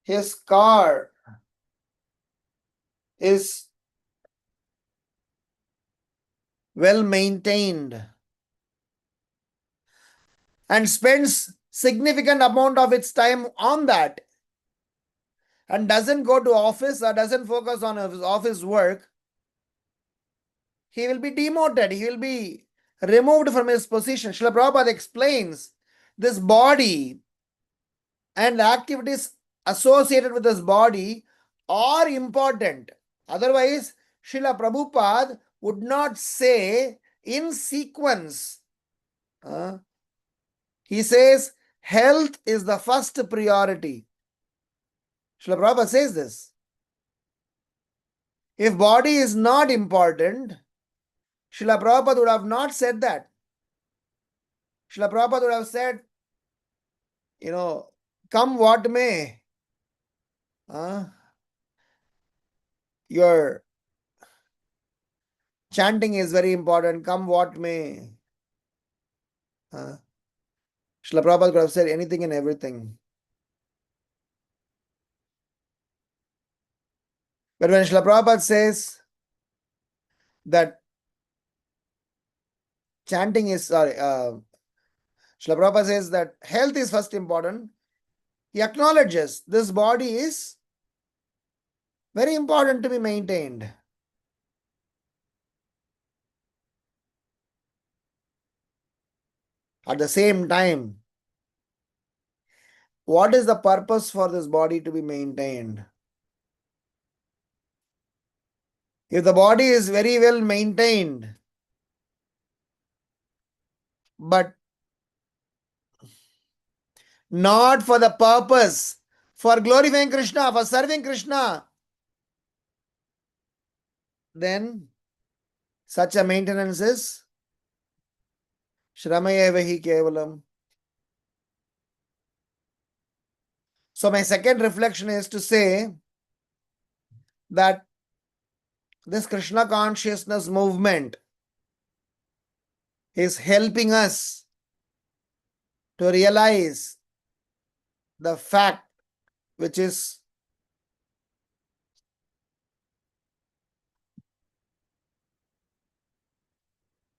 his car is well maintained, and spends significant amount of its time on that, and doesn't go to office or doesn't focus on his office work, he will be demoted, he will be removed from his position. Srila Prabhupada explains this body and activities associated with this body are important. Otherwise, Srila Prabhupada would not say in sequence. He says health is the first priority. Srila Prabhupada says this. If body is not important, Srila Prabhupada would have not said that. Srila Prabhupada would have said, come what may, your chanting is very important, come what may. Srila Prabhupada could have said anything and everything. But when Srila Prabhupada says that chanting is, Srila Prabhupada says that health is first important, he acknowledges this body is very important to be maintained. At the same time, what is the purpose for this body to be maintained? If the body is very well maintained, but not for the purpose, for glorifying Krishna, for serving Krishna, then such a maintenance is Shramaya Vahi Kevalam. So my second reflection is to say that this Krishna consciousness movement is helping us to realize the fact which is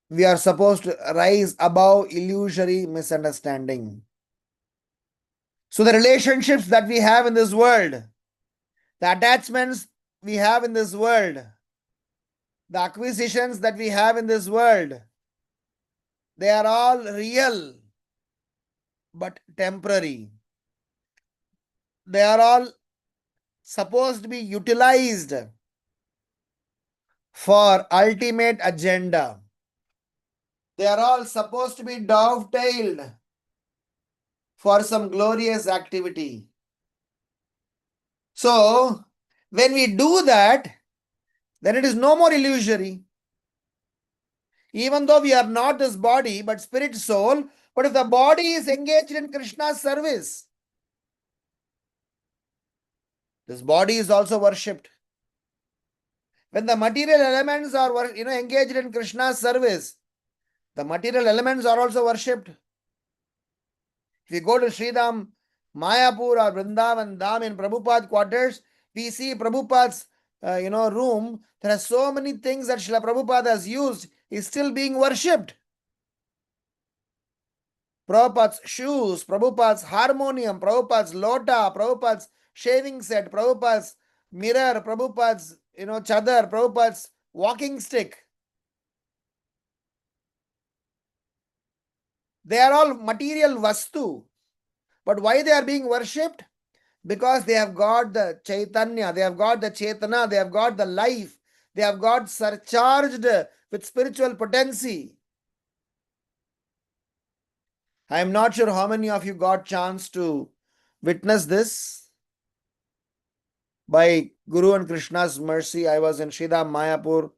we are supposed to rise above illusory misunderstanding. So the relationships that we have in this world, the attachments we have in this world, the acquisitions that we have in this world, they are all real but temporary. They are all supposed to be utilized for ultimate agenda. They are all supposed to be dovetailed for some glorious activity. So, when we do that, then it is no more illusory. Even though we are not this body, but spirit, soul, but if the body is engaged in Krishna's service, this body is also worshipped. When the material elements are engaged in Krishna's service, the material elements are also worshipped. If you go to Sridham, Mayapur or Vrindavan Dham in Prabhupada quarters, we see Prabhupada's room. There are so many things that Srila Prabhupada has used is still being worshipped. Prabhupada's shoes, Prabhupada's harmonium, Prabhupada's lota, Prabhupada's shaving set, Prabhupada's mirror, Prabhupada's chadar, Prabhupada's walking stick. They are all material vastu. But why they are being worshipped? Because they have got the Chaitanya, they have got the Chaitana, they have got the life, they have got surcharged with spiritual potency. I am not sure how many of you got chance to witness this. By Guru and Krishna's mercy, I was in Sridham Mayapur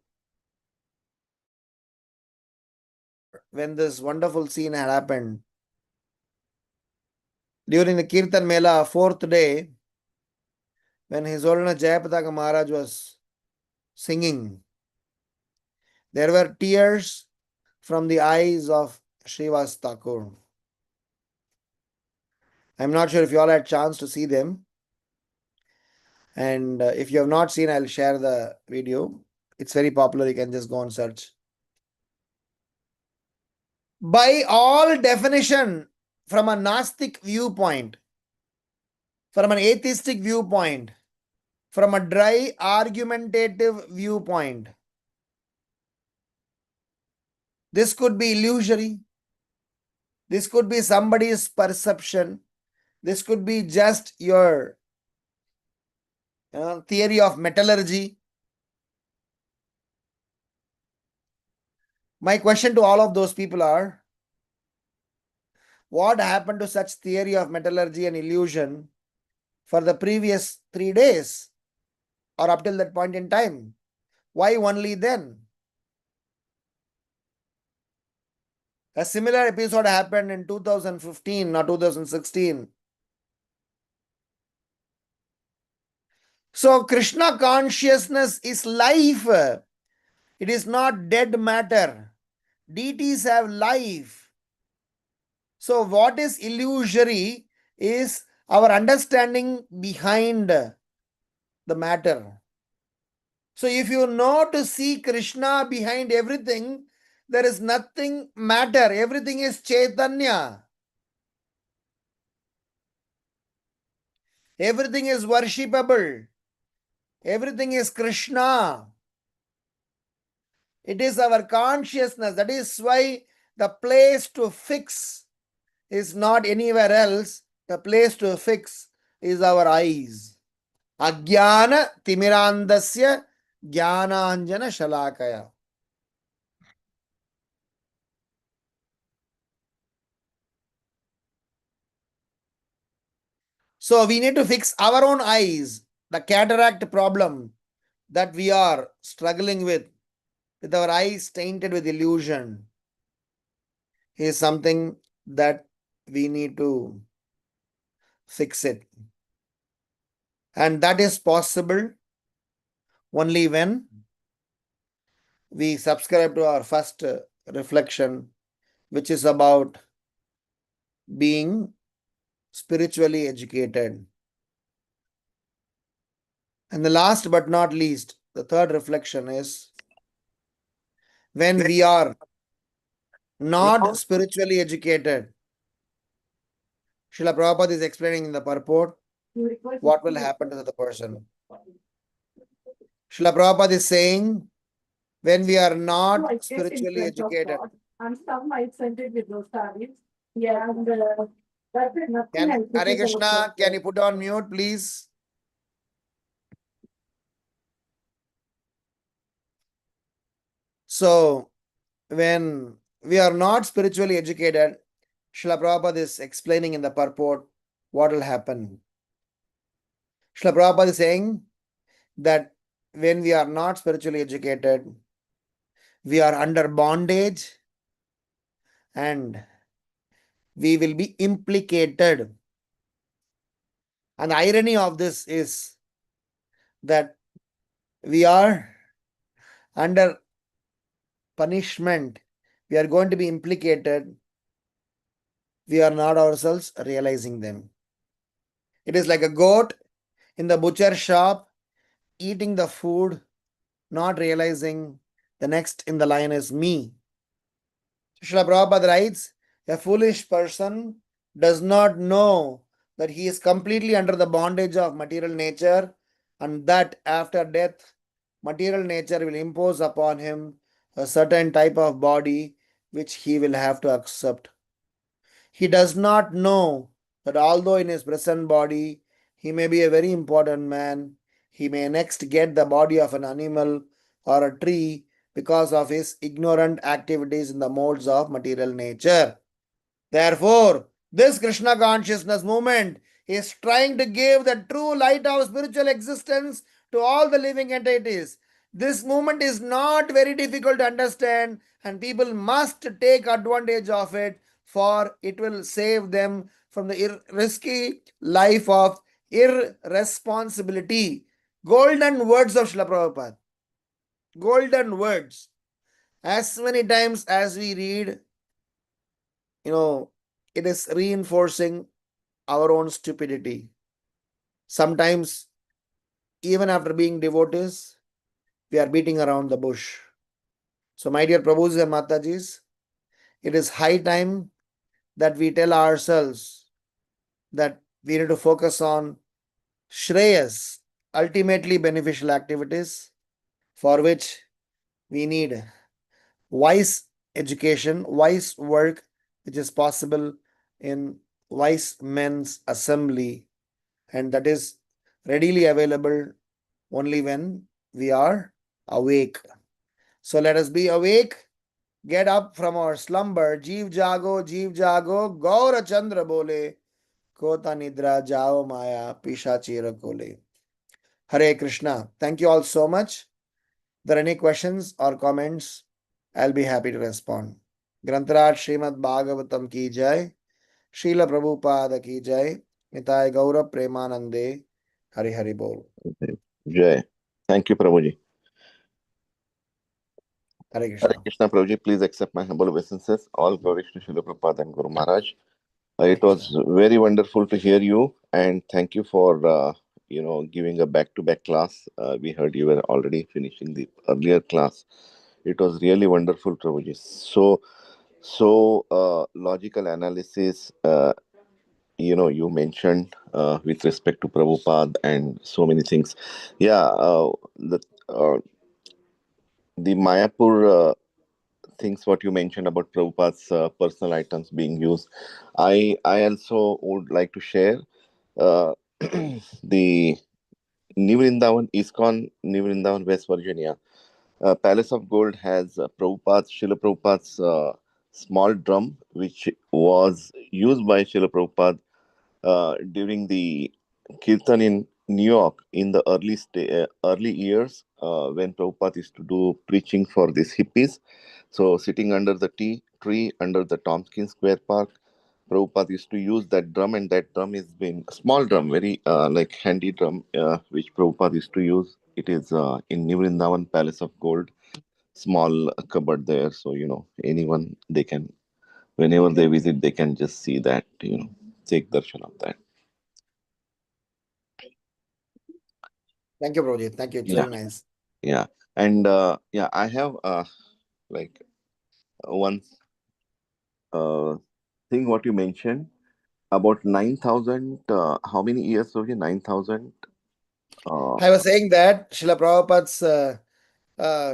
when this wonderful scene had happened. During the Kirtan Mela, 4th day, when His Holiness Jayapataka Maharaj was singing, there were tears from the eyes of Srivas Thakur. I'm not sure if you all had a chance to see them. And if you have not seen, I'll share the video. It's very popular. You can just go and search. By all definition, from a Gnostic viewpoint, from an atheistic viewpoint, from a dry argumentative viewpoint, this could be illusory. This could be somebody's perception. This could be just your theory of metallurgy. My question to all of those people are, what happened to such theory of metallurgy and illusion for the previous 3 days or up till that point in time? Why only then? A similar episode happened in 2015 or 2016. So Krishna consciousness is life. It is not dead matter. Deities have life. So what is illusory is our understanding behind the matter. So if you know to see Krishna behind everything, there is nothing matter. Everything is Chaitanya. Everything is worshipable. Everything is Krishna. It is our consciousness. That is why the place to fix is not anywhere else. The place to fix is our eyes. Ajnana timirandasya jnananjana shalakaya. So we need to fix our own eyes. The cataract problem that we are struggling with our eyes tainted with illusion, is something that we need to fix it. And that is possible only when we subscribe to our first reflection, which is about being spiritually educated. And the last but not least, the third reflection is when we are not spiritually educated. Srila Prabhupada is explaining in the purport what will happen to the person. Srila Prabhupada is saying when we are not spiritually educated. And some might send it with those targets. Yeah, and that's it. Nothing else. Hare Krishna, can you put on mute, please? So, when we are not spiritually educated, Srila Prabhupada is explaining in the purport what will happen. Srila Prabhupada is saying that when we are not spiritually educated, we are under bondage and we will be implicated. And the irony of this is that we are under punishment. We are going to be implicated. We are not ourselves realizing them. It is like a goat in the butcher shop eating the food, not realizing the next in the line is me. Srila Prabhupada writes, a foolish person does not know that he is completely under the bondage of material nature and that after death, material nature will impose upon him a certain type of body which he will have to accept. He does not know that although in his present body he may be a very important man, he may next get the body of an animal or a tree because of his ignorant activities in the modes of material nature. Therefore, this Krishna consciousness movement is trying to give the true light of spiritual existence to all the living entities. This movement is not very difficult to understand, and people must take advantage of it, for it will save them from the risky life of irresponsibility. Golden words of Srila Prabhupada. Golden words. As many times as we read, it is reinforcing our own stupidity. Sometimes, even after being devotees, we are beating around the bush. So, my dear Prabhus and Matajis, it is high time that we tell ourselves that we need to focus on Shreyas, ultimately beneficial activities, for which we need wise education, wise work, which is possible in wise men's assembly, and that is readily available only when we are awake. So let us be awake, get up from our slumber. Jeev jago, Gaura Chandra bole, Kota nidra jao maya, pishachira kole. Hare Krishna. Thank you all so much. If there are any questions or comments, I'll be happy to respond. Grantaraj Srimad Bhagavatam ki jai, Srila Prabhupada ki jai, Nitai Gaura Premanande, Hari Hari Bol. Jai. Thank you, Prabhuji. Hare Krishna. Hare Krishna, Prabhuji. Please accept my humble obeisances. All glories to Srila Prabhupada and Guru Maharaj. It was very wonderful to hear you, and thank you for giving a back-to-back class. We heard you were already finishing the earlier class. It was really wonderful, Prabhuji. So logical analysis. You mentioned with respect to Prabhupada and so many things. Yeah, the Mayapur things what you mentioned about Prabhupada's personal items being used. I also would like to share the New Vrindavan, ISKCON New Vrindavan, West Virginia. Palace of Gold has Srila Prabhupada's small drum, which was used by Srila Prabhupada during the Kirtan in New York in the early years when Prabhupada used to do preaching for these hippies. So sitting under the tree under the Tompkins Square Park, Prabhupada used to use that drum, and that drum has been a small drum, very like handy drum, which Prabhupada used to use. It is in New Vrindavan Palace of Gold. small cupboard there, so anyone, they can, whenever they visit, they can just see that, take darshan of that. Thank you, Prabhuji. Thank you. It's Yeah, very nice. yeah. And I have like one thing what you mentioned about 9,000. How many years of 9,000? I was saying that Srila Prabhupada's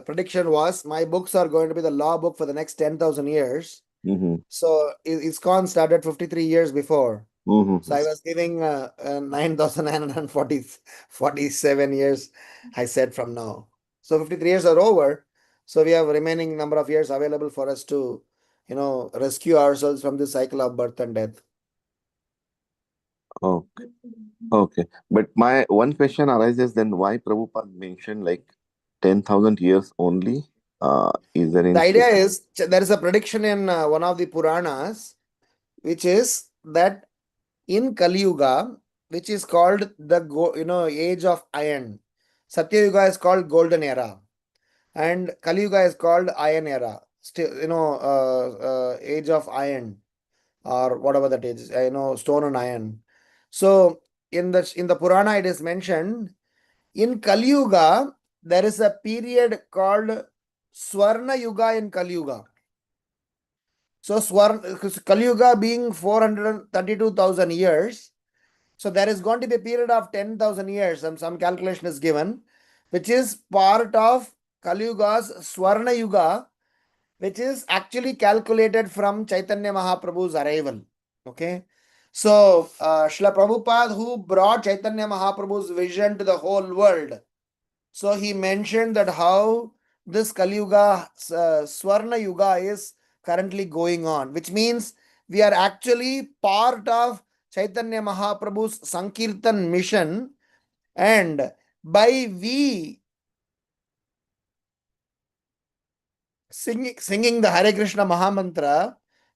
prediction was my books are going to be the law book for the next 10,000 years. Mm-hmm. So ISKCON started 53 years before. Mm-hmm. So I was giving 9,947 years, I said, from now. So 53 years are over. So we have remaining number of years available for us to, rescue ourselves from this cycle of birth and death. Okay. Okay. But my one question arises then, why Prabhupada mentioned like 10,000 years only? Is there The any... idea is there is a prediction in one of the Puranas, which is that in Kali Yuga, which is called the age of iron. Satya Yuga is called golden era, and Kali Yuga is called iron era. Still, age of iron, or whatever that is. Stone and iron. So in the Purana, it is mentioned in Kali Yuga there is a period called Swarna Yuga in Kali Yuga. So Kali Yuga being 432,000 years. So there is going to be a period of 10,000 years, and some calculation is given, which is part of Kali Yuga's Swarna Yuga, which is actually calculated from Chaitanya Mahaprabhu's arrival. Okay. So Srila Prabhupada, who brought Chaitanya Mahaprabhu's vision to the whole world, so he mentioned that how this Kali Yuga, Swarna Yuga is currently going on, which means we are actually part of Chaitanya Mahaprabhu's Sankirtan mission, and by we singing the Hare Krishna Mahamantra,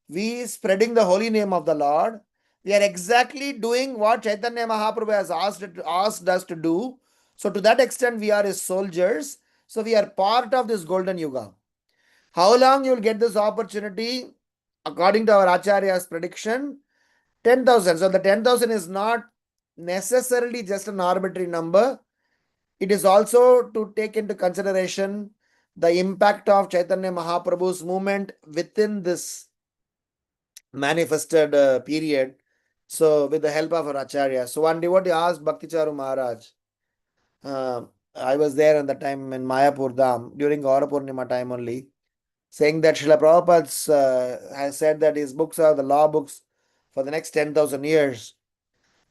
we spreading the holy name of the Lord, we are exactly doing what Chaitanya Mahaprabhu has asked us to do. So to that extent, we are his soldiers. So we are part of this golden yuga. How long you will get this opportunity? According to our Acharya's prediction, 10,000. So the 10,000 is not necessarily just an arbitrary number. It is also to take into consideration the impact of Chaitanya Mahaprabhu's movement within this manifested period. So with the help of our Acharya. So one devotee asked Bhakticharu Maharaj, I was there at the time in Mayapur Dham during Gaura Purnima time only, saying that Srila Prabhupada has said that his books are the law books for the next 10,000 years.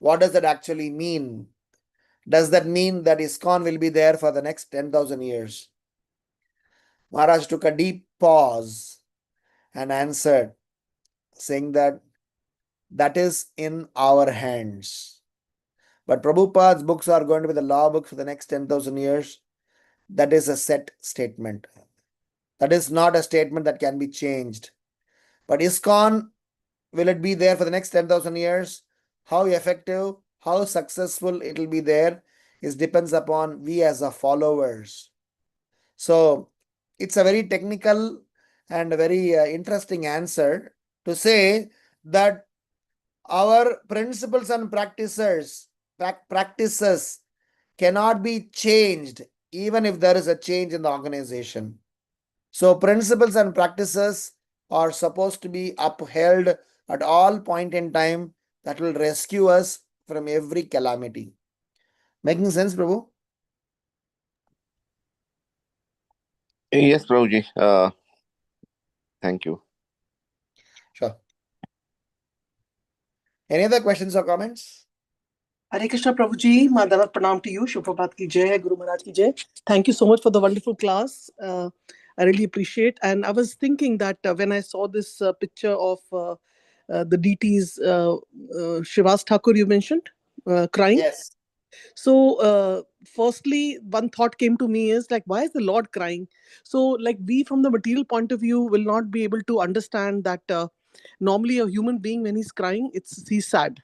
What does that actually mean? Does that mean that ISKCON will be there for the next 10,000 years? Maharaj took a deep pause and answered, saying that that is in our hands. But Prabhupada's books are going to be the law books for the next 10,000 years. That is a set statement. That is not a statement that can be changed. But ISKCON, will it be there for the next 10,000 years? How effective, how successful it will be there depends upon we as a followers. So it's a very technical and a very interesting answer to say that our principles and practices cannot be changed even if there is a change in the organization. So principles and practices are supposed to be upheld at all point in time that will rescue us from every calamity. Making sense, Prabhu? Yes, Prabhuji. Thank you. Sure. Any other questions or comments? Hare Krishna Prabhuji, Madhavat Pranam to you. Shubhapat ki jai, Guru Maharaj ki jai. Thank you so much for the wonderful class. I really appreciate. And I was thinking that when I saw this picture of the deities, Shivas Thakur you mentioned, crying. Yes. So firstly, one thought came to me is like, why is the Lord crying? So like we from the material point of view will not be able to understand that normally a human being when he's crying, he's sad.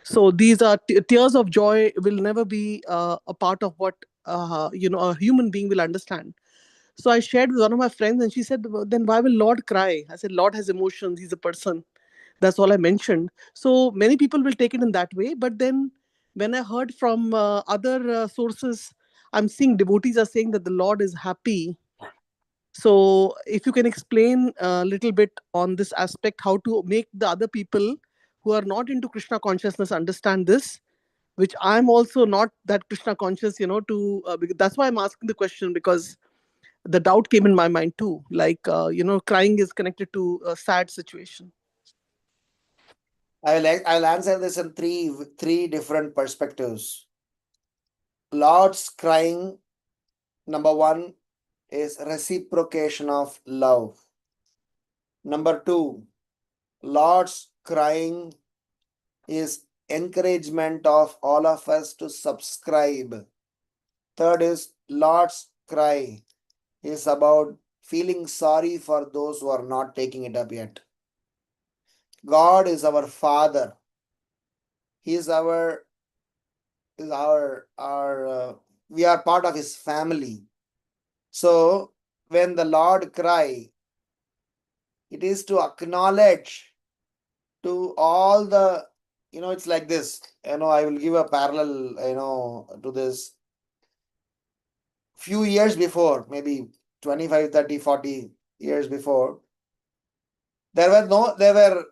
So these are tears of joy will never be a part of what a human being will understand. So I shared with one of my friends, and she said, "Well, then why will Lord cry?" I said, Lord has emotions. He's a person. That's all I mentioned. So many people will take it in that way. But then when I heard from other sources, I'm seeing devotees are saying that the Lord is happy. So if you can explain a little bit on this aspect, how to make the other people who are not into Krishna consciousness understand this, which I'm also not that Krishna conscious, because that's why I'm asking the question, because the doubt came in my mind too. Like, crying is connected to a sad situation. I'll answer this in three different perspectives. Lord's crying, number one, is reciprocation of love. Number two, Lord's crying is encouragement of all of us to subscribe. Third is Lord's cry is about feeling sorry for those who are not taking it up yet. God is our Father. He is we are part of His family. So when the Lord cry, it is to acknowledge to all the, it's like this. I will give a parallel, to this. Few years before, maybe 25, 30, 40 years before, there were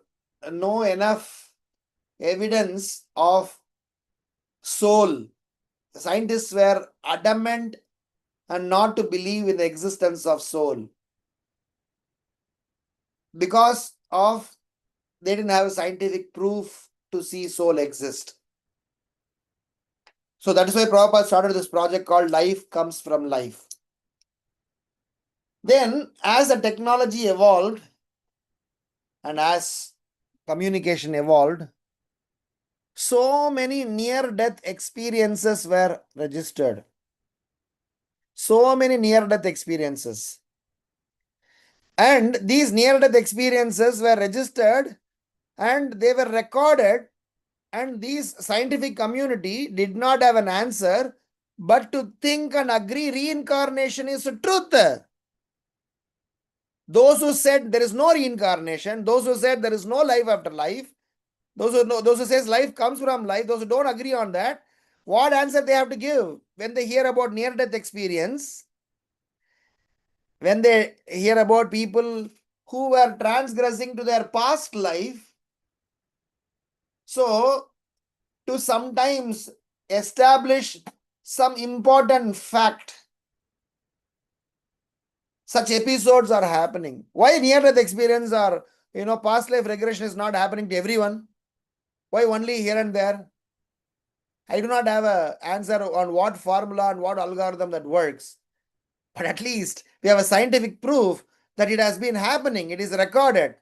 no enough evidence of soul. The scientists were adamant and not to believe in the existence of soul because of they didn't have scientific proof to see soul exist. So that is why Prabhupada started this project called Life Comes from Life. Then as the technology evolved and as communication evolved, so many near-death experiences were registered. So many near-death experiences. And these near-death experiences were registered and they were recorded, and this scientific community did not have an answer but to think and agree reincarnation is truth. Those who said there is no reincarnation, those who said there is no life after life, those who says life comes from life, those who don't agree on that, what answer they have to give when they hear about near-death experience, when they hear about people who were transgressing to their past life? So to sometimes establish some important fact, such episodes are happening. Why near-death experience or past life regression is not happening to everyone? Why only here and there? I do not have an answer on what formula and what algorithm that works. But at least we have a scientific proof that it has been happening. It is recorded.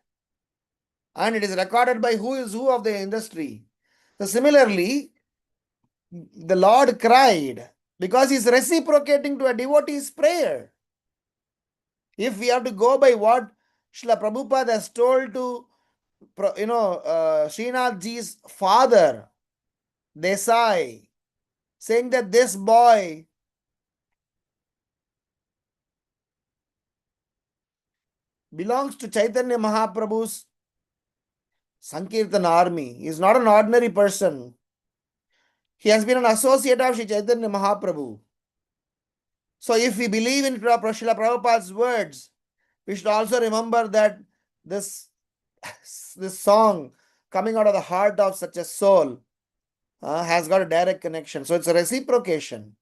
And it is recorded by who is who of the industry. So similarly, the Lord cried because He is reciprocating to a devotee's prayer. If we have to go by what Srila Prabhupada has told to Srinath ji's father, Desai, saying that this boy belongs to Chaitanya Mahaprabhu's Sankirtan army. He is not an ordinary person. He has been an associate of Sri Chaitanya Mahaprabhu. So if we believe in Srila Prabhupada's words, we should also remember that this song coming out of the heart of such a soul has got a direct connection. So it's a reciprocation.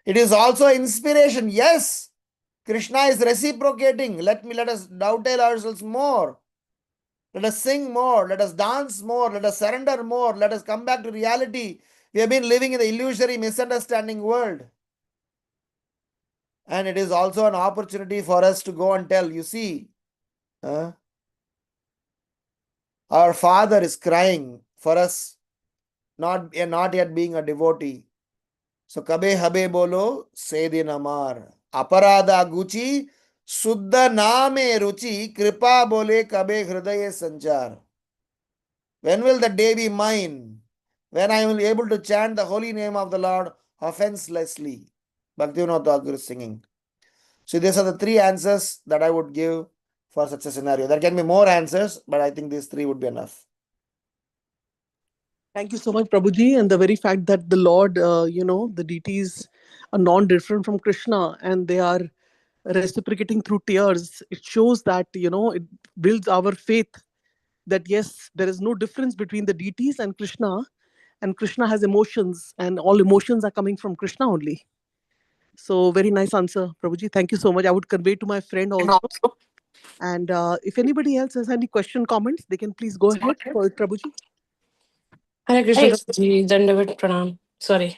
It is also inspiration. Yes, Krishna is reciprocating. Let us dovetail ourselves more. Let us sing more. Let us dance more. Let us surrender more. Let us come back to reality. We have been living in the illusory, misunderstanding world. And it is also an opportunity for us to go and tell, you see, our Father is crying for us, not yet being a devotee. So, kabe habe bolo, sedin amar. Aparada guchi, suddha name ruchi, kripa bole kabe hridaye sanchar. When will the day be mine? When I will be able to chant the holy name of the Lord offenselessly. Bhaktivinoda Thakur is singing. So these are the three answers that I would give for such a scenario. There can be more answers, but I think these three would be enough. Thank you so much, Prabhuji. And the very fact that the Lord, the deities are non-different from Krishna and they are reciprocating through tears, it shows that, it builds our faith that yes, there is no difference between the deities and Krishna has emotions, and all emotions are coming from Krishna only. So very nice answer, Prabhuji. Thank you so much. I would convey to my friend And also. also, And if anybody else has any question, comments, they can please go ahead for Prabhuji. Hare Krishna, Hey, Prabhuji, Dandavat Pranam. Sorry,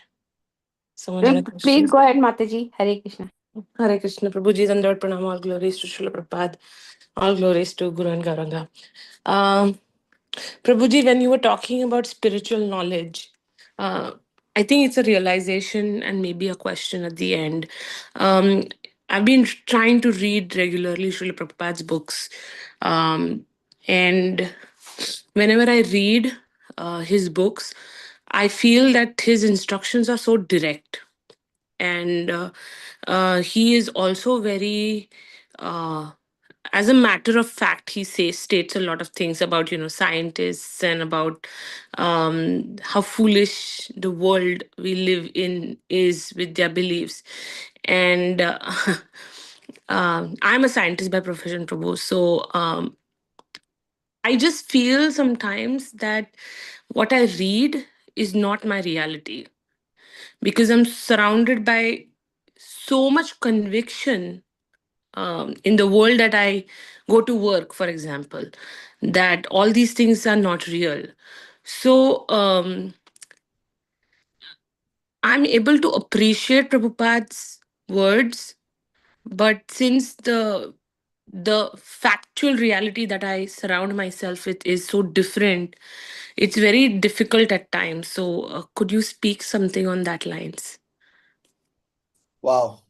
someone had a question. please go ahead, Mataji. Hare Krishna. Hare Krishna, Prabhuji, Dandavat Pranam. All glories to Srila Prabhupada. All glories to Guru and Gauranga. Prabhuji, when you were talking about spiritual knowledge, I think it's a realization and maybe a question at the end. I've been trying to read regularly Srila Prabhupada's books. And whenever I read his books, I feel that his instructions are so direct. And he is also very as a matter of fact, he states a lot of things about scientists and about how foolish the world we live in is with their beliefs. And I'm a scientist by profession, Prabhu. So I just feel sometimes that what I read is not my reality because I'm surrounded by so much conviction in the world that I go to work, for example, that all these things are not real. So I'm able to appreciate Prabhupada's words, but since the factual reality that I surround myself with is so different, it's very difficult at times. So could you speak something on that lines? Wow.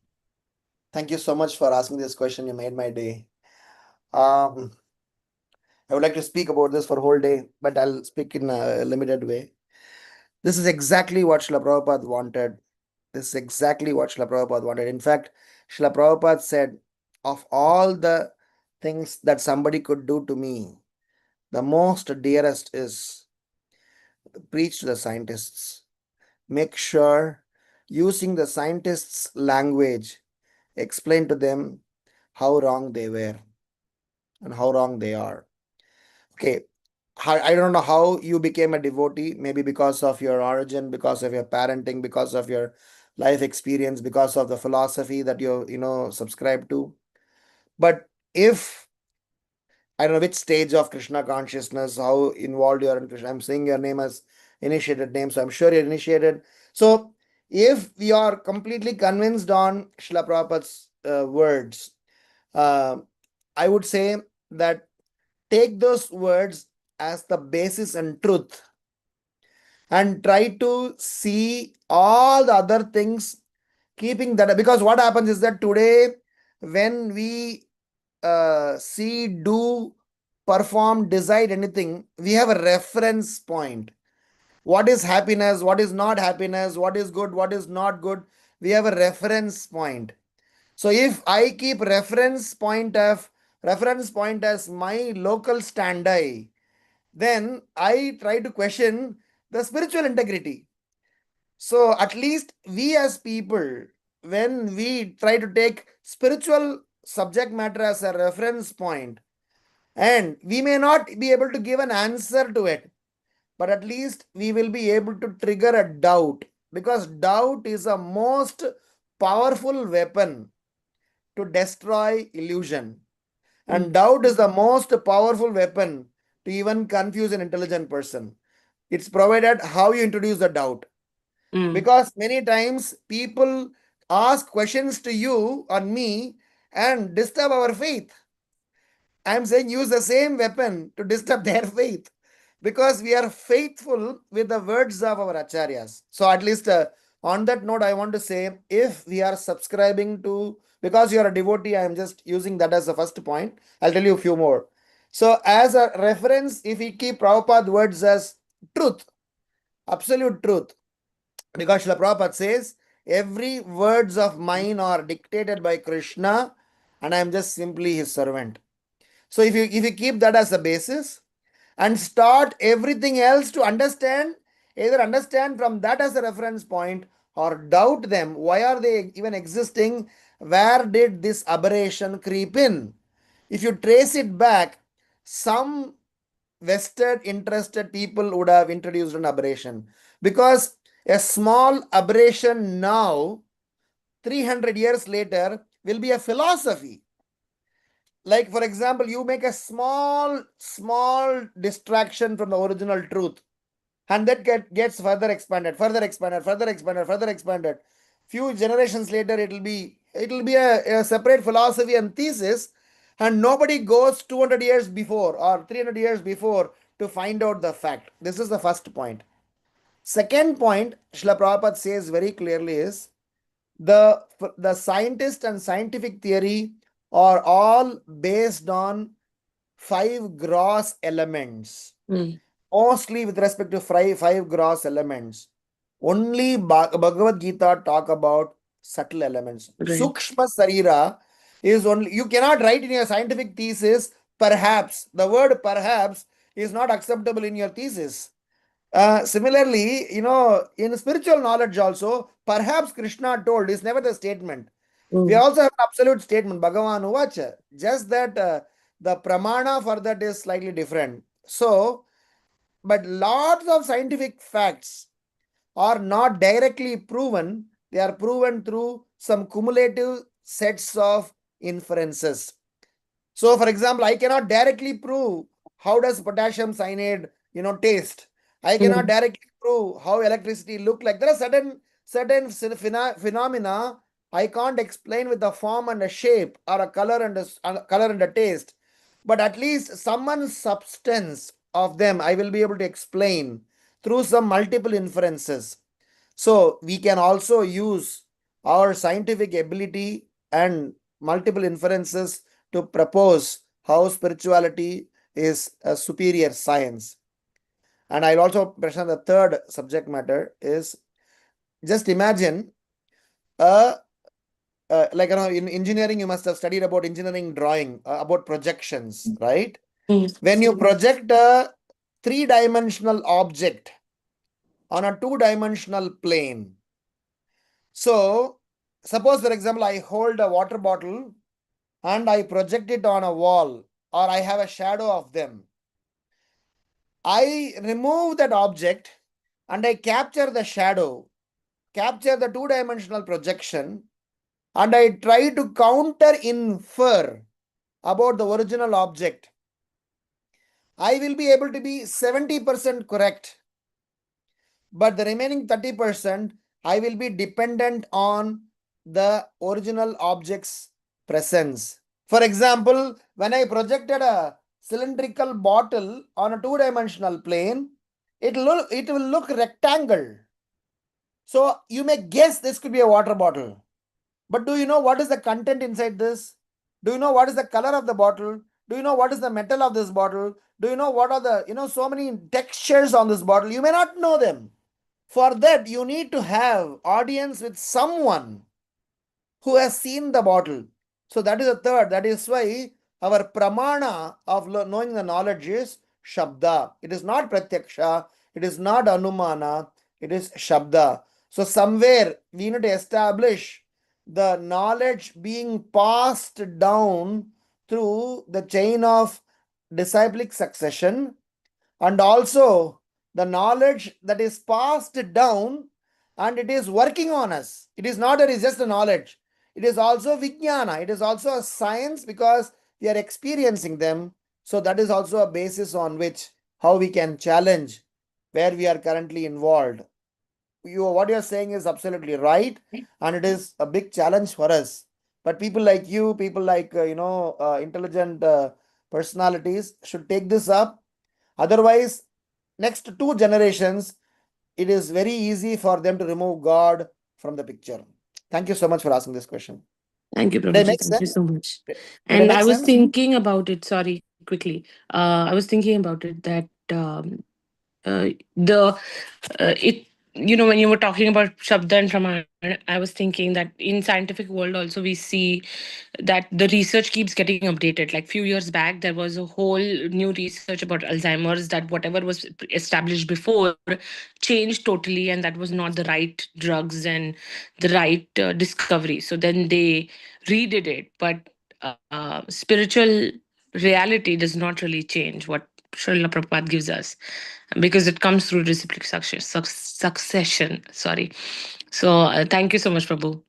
Thank you so much for asking this question. You made my day. I would like to speak about this for a whole day, but I'll speak in a limited way. This is exactly what Srila Prabhupada wanted. This is exactly what Srila Prabhupada wanted. In fact, Srila Prabhupada said, of all the things that somebody could do to me, the most dearest is preach to the scientists. Make sure, using the scientists' language, explain to them how wrong they were and how wrong they are. Okay, I don't know how you became a devotee, maybe because of your origin, because of your parenting, because of your life experience, because of the philosophy that you subscribe to. But if I don't know which stage of Krishna consciousness, how involved you are in Krishna, I'm saying your name as initiated name, so I'm sure you're initiated. So if we are completely convinced on Srila Prabhupada's words, I would say that take those words as the basis and truth and try to see all the other things, keeping that, because what happens is that today when we see, do, perform, decide anything, we have a reference point. What is happiness, what is not happiness, what is good, what is not good, we have a reference point. So if I keep reference point as my local standi, then I try to question the spiritual integrity. So at least we as people, when we try to take spiritual subject matter as a reference point, and we may not be able to give an answer to it, but at least we will be able to trigger a doubt, because doubt is a most powerful weapon to destroy illusion. And doubt is the most powerful weapon to even confuse an intelligent person. It's provided how you introduce the doubt. Because many times people ask questions to you or me and disturb our faith. I'm saying use the same weapon to disturb their faith, because we are faithful with the words of our acharyas. So at least on that note, I want to say, if we are subscribing to, because you are a devotee, I am just using that as the first point. I'll tell you a few more. So as a reference, if we keep Prabhupada words as truth, absolute truth, because Srila Prabhupada says, every words of mine are dictated by Krishna, and I am just simply his servant. So if you keep that as a basis and start everything else to understand, either understand from that as a reference point or doubt them, why are they even existing? Where did this aberration creep in? If you trace it back, some vested interested people would have introduced an aberration, because a small aberration now 300 years later will be a philosophy. Like, for example, you make a small distraction from the original truth, and that gets further expanded. Few generations later, it'll be a separate philosophy and thesis, and nobody goes 200 years before or 300 years before to find out the fact. This is the first point. Second point, Srila Prabhupada says very clearly is, the scientist and scientific theory are all based on 5 gross elements. Mostly with respect to 5 gross elements. Only Bhagavad Gita talk about subtle elements. Right. Sukshma Sarira is only, you cannot write in your scientific thesis perhaps. The word perhaps is not acceptable in your thesis. Similarly, in spiritual knowledge also, perhaps Krishna told is never the statement. We also have an absolute statement, Bhagavan Uvacha. Just that the pramana for that is slightly different. So, but lots of scientific facts are not directly proven. They are proven through some cumulative sets of inferences. So, for example, I cannot directly prove how does potassium cyanide, taste. I cannot directly prove how electricity look like. There are certain phenomena I can't explain with a form and a shape or a color and a taste. But at least some substance of them I will be able to explain through some multiple inferences. So we can also use our scientific ability and multiple inferences to propose how spirituality is a superior science. And I'll also mention the third subject matter is, just imagine, like in engineering, you must have studied about engineering drawing, about projections, right? When you project a 3-dimensional object on a 2-dimensional plane. So, suppose, for example, I hold a water bottle and I project it on a wall, or I have a shadow of them. I remove that object and I capture the shadow, capture the 2-dimensional projection, and I try to counter infer about the original object. I will be able to be 70% correct, but the remaining 30%, I will be dependent on the original object's presence. For example, when I projected a cylindrical bottle on a 2-dimensional plane, it will look rectangle. So you may guess this could be a water bottle. But do you know what is the content inside this? Do you know what is the color of the bottle? Do you know what is the metal of this bottle? Do you know what are the, so many textures on this bottle? You may not know them. For that, you need to have audience with someone who has seen the bottle. So that is the third. That is why our pramana of knowing the knowledge is Shabda. It is not Pratyaksha. It is not Anumana. It is Shabda. So somewhere we need to establish the knowledge being passed down through the chain of disciplic succession, and also the knowledge that is passed down and it is working on us. It is not that it's just a knowledge. It is also Vijnana. It is also a science because we are experiencing them. So that is also a basis on which how we can challenge where we are currently involved. What you're saying is absolutely right, and it is a big challenge for us. But people like you, people like intelligent personalities should take this up. Otherwise, next 2 generations, it is very easy for them to remove God from the picture. Thank you so much for asking this question. Thank you, Did I Prabhuji. make Thank you sense? so much. Did I And make I was sense? thinking about it, sorry, quickly. I was thinking about it that the it when you were talking about Shabda and Praman, I was thinking that in scientific world also we see that the research keeps getting updated. Like few years back, there was a whole new research about Alzheimer's, that whatever was established before changed totally, and that was not the right drugs and the right discovery. So then they redid it, but spiritual reality does not really change what Srila Prabhupada gives us, because it comes through reciprocal succession. Sorry. So thank you so much, Prabhu.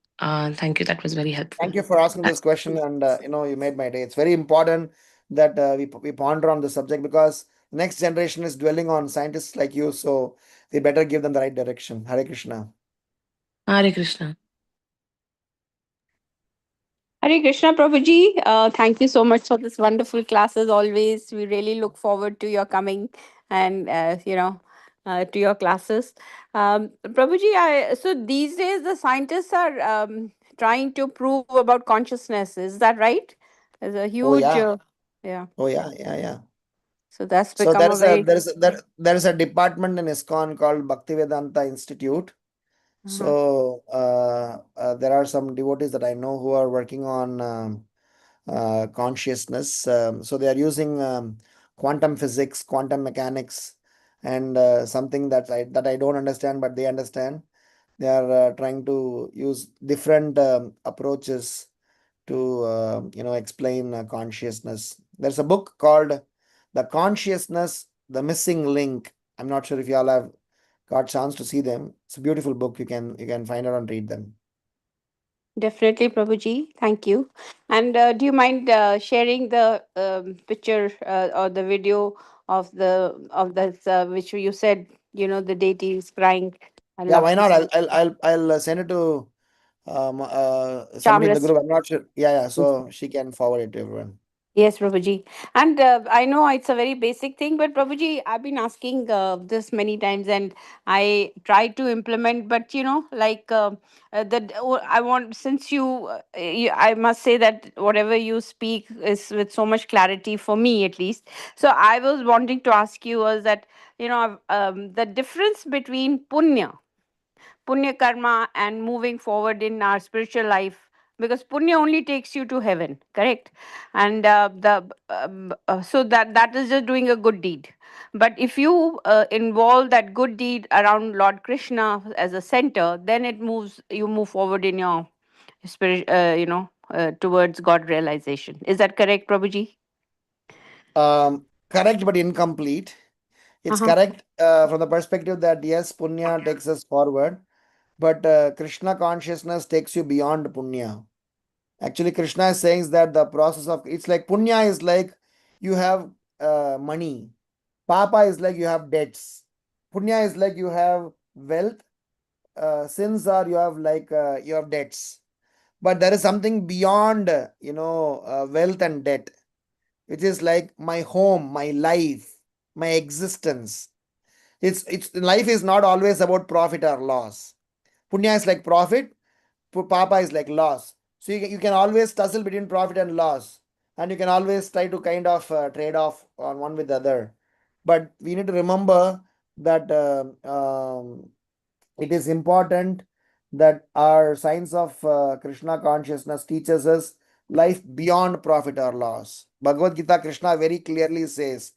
Thank you. That was very helpful. Thank you for asking this question, and you made my day. It's very important that we ponder on the subject, because next generation is dwelling on scientists like you, so we better give them the right direction. Hare Krishna. Hare Krishna. Hare Krishna, Prabhuji. Thank you so much for this wonderful class as always. We really look forward to your coming and, to your classes. Prabhuji, so these days the scientists are trying to prove about consciousness. Is that right? There's a Oh huge, yeah, yeah. oh yeah. So that's So become a very. there is a department in ISKCON called Bhaktivedanta Institute. Uh-huh. So there are some devotees that I know who are working on consciousness. So they are using quantum physics, quantum mechanics, and something that I don't understand, but they understand. They are trying to use different approaches to explain consciousness. There's a book called The Consciousness, The Missing Link. I'm not sure if you all have got chance to see them. It's a beautiful book. You can find out and read them. Definitely, Prabhuji. Thank you. And do you mind sharing the picture or the video of that which you said, the deity is crying? I Yeah, love why to not? see. I'll send it to somebody in the Charmless. group. I'm not sure. Yeah. So she can forward it to everyone. Yes, Prabhuji. And I know it's a very basic thing, but Prabhuji, I've been asking this many times and I try to implement, but I want, since I must say that whatever you speak is with so much clarity for me at least. So I was wanting to ask you was that, the difference between punya karma and moving forward in our spiritual life, because punya only takes you to heaven, correct? And the so that is just doing a good deed. But if you involve that good deed around Lord Krishna as a center, then you move forward in your spirit, towards God realization. Is that correct, Prabhuji? Correct, but incomplete. It's Uh-huh. correct from the perspective that yes, punya takes us forward, but Krishna consciousness takes you beyond punya. Actually, Krishna is saying that the process of it's like punya is like you have money, papa is like you have debts, punya is like you have wealth, sins are you have you have debts. But there is something beyond wealth and debt, which is like my home, my life, my existence. It's life is not always about profit or loss. Punya is like profit, papa is like loss. So you can always tussle between profit and loss, and you can always try to kind of trade off on one with the other. But we need to remember that it is important that our science of Krishna consciousness teaches us life beyond profit or loss. Bhagavad Gita, Krishna very clearly says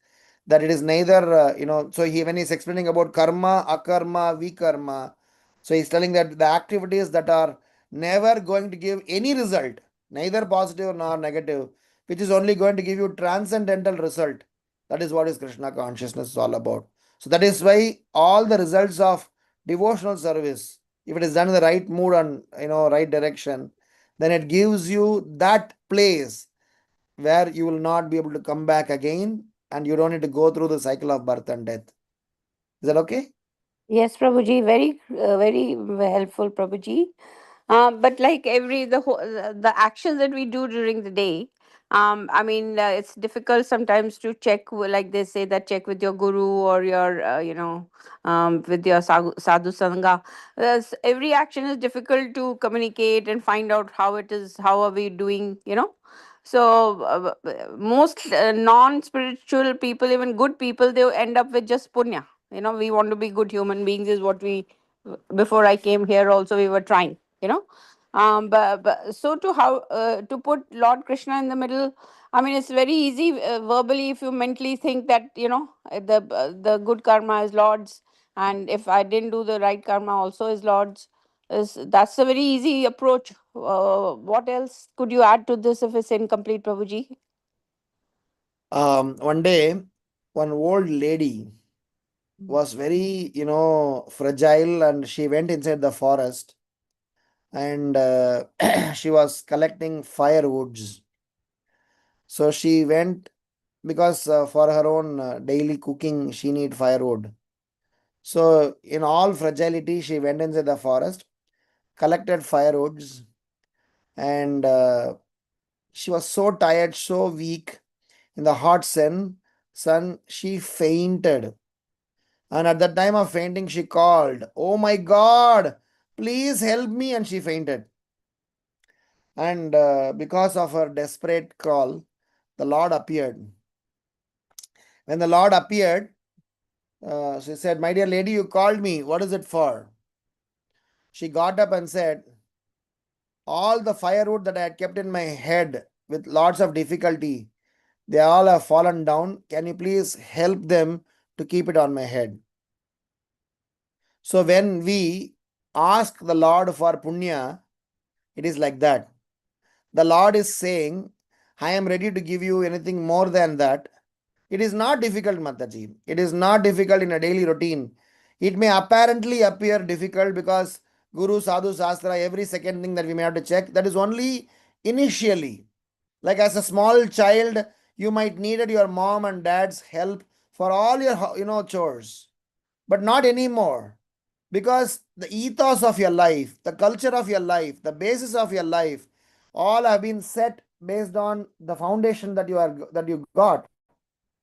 that it is neither, so when he's explaining about karma, akarma, vikarma, so he's telling that the activities that are never going to give any result, neither positive nor negative, which is only going to give you transcendental result. That is what is Krishna consciousness is all about. So that is why all the results of devotional service, if it is done in the right mood and right direction, then it gives you that place where you will not be able to come back again, and you don't need to go through the cycle of birth and death. Is that okay? Yes, Prabhuji, very helpful, Prabhuji. But like the actions that we do during the day, I mean, it's difficult sometimes to check, like they say that check with your guru or your, with your sadhu sangha. Every action is difficult to communicate and find out how are we doing, So most non-spiritual people, even good people, they end up with just punya. We want to be good human beings is what we before I came here also we were trying, you know. But so to put Lord Krishna in the middle, I mean, it's very easy verbally if you mentally think that, you know, the good karma is Lord's, and if I didn't do the right karma also is Lord's. Is That's a very easy approach. What else could you add to this if it's incomplete, Prabhuji? One day, one old lady was very, fragile, and she went inside the forest, and she was collecting firewoods. So she went because for her own daily cooking, she need firewood. So in all fragility, she went inside the forest, collected firewoods, and she was so tired, so weak. In the hot sun, she fainted. And at the time of fainting, she called, "Oh my God, please help me!" And she fainted. And because of her desperate call, the Lord appeared. When the Lord appeared, she said, "My dear lady, you called me. What is it for?" She got up and said, "All the firewood that I had kept in my head with lots of difficulty, they all have fallen down. Can you please help them to keep it on my head?" So when we ask the Lord for punya, it is like that. The Lord is saying, "I am ready to give you anything more than that." It is not difficult, Mataji. It is not difficult in a daily routine. It may apparently appear difficult because Guru, Sadhu, Shastra, every second thing that we may have to check, that is only initially. Like as a small child, you might needed your mom and dad's help for all your chores, but not anymore, because the ethos of your life, the culture of your life, the basis of your life, all have been set based on the foundation that you got.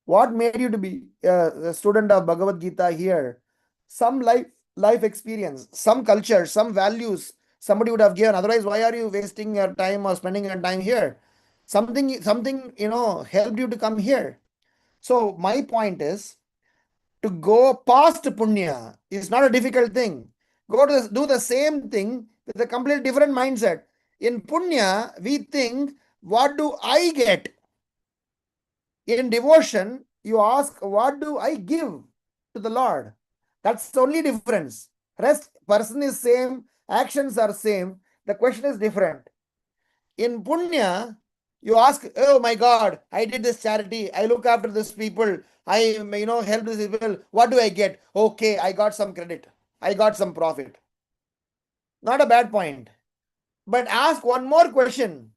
What made you to be a student of Bhagavad Gita here? Some life experience, some culture, some values somebody would have given. Otherwise, why are you wasting your time or spending your time here? Something helped you to come here. So my point is, to go past punya is not a difficult thing. Do the same thing with a completely different mindset. In punya, we think, what do I get? In devotion, you ask, what do I give to the Lord? That's the only difference. Rest person is same, actions are same. The question is different. In punya, you ask, "Oh my God, I did this charity. I look after these people. I help these people. What do I get? Okay, I got some credit. I got some profit." Not a bad point. But ask one more question.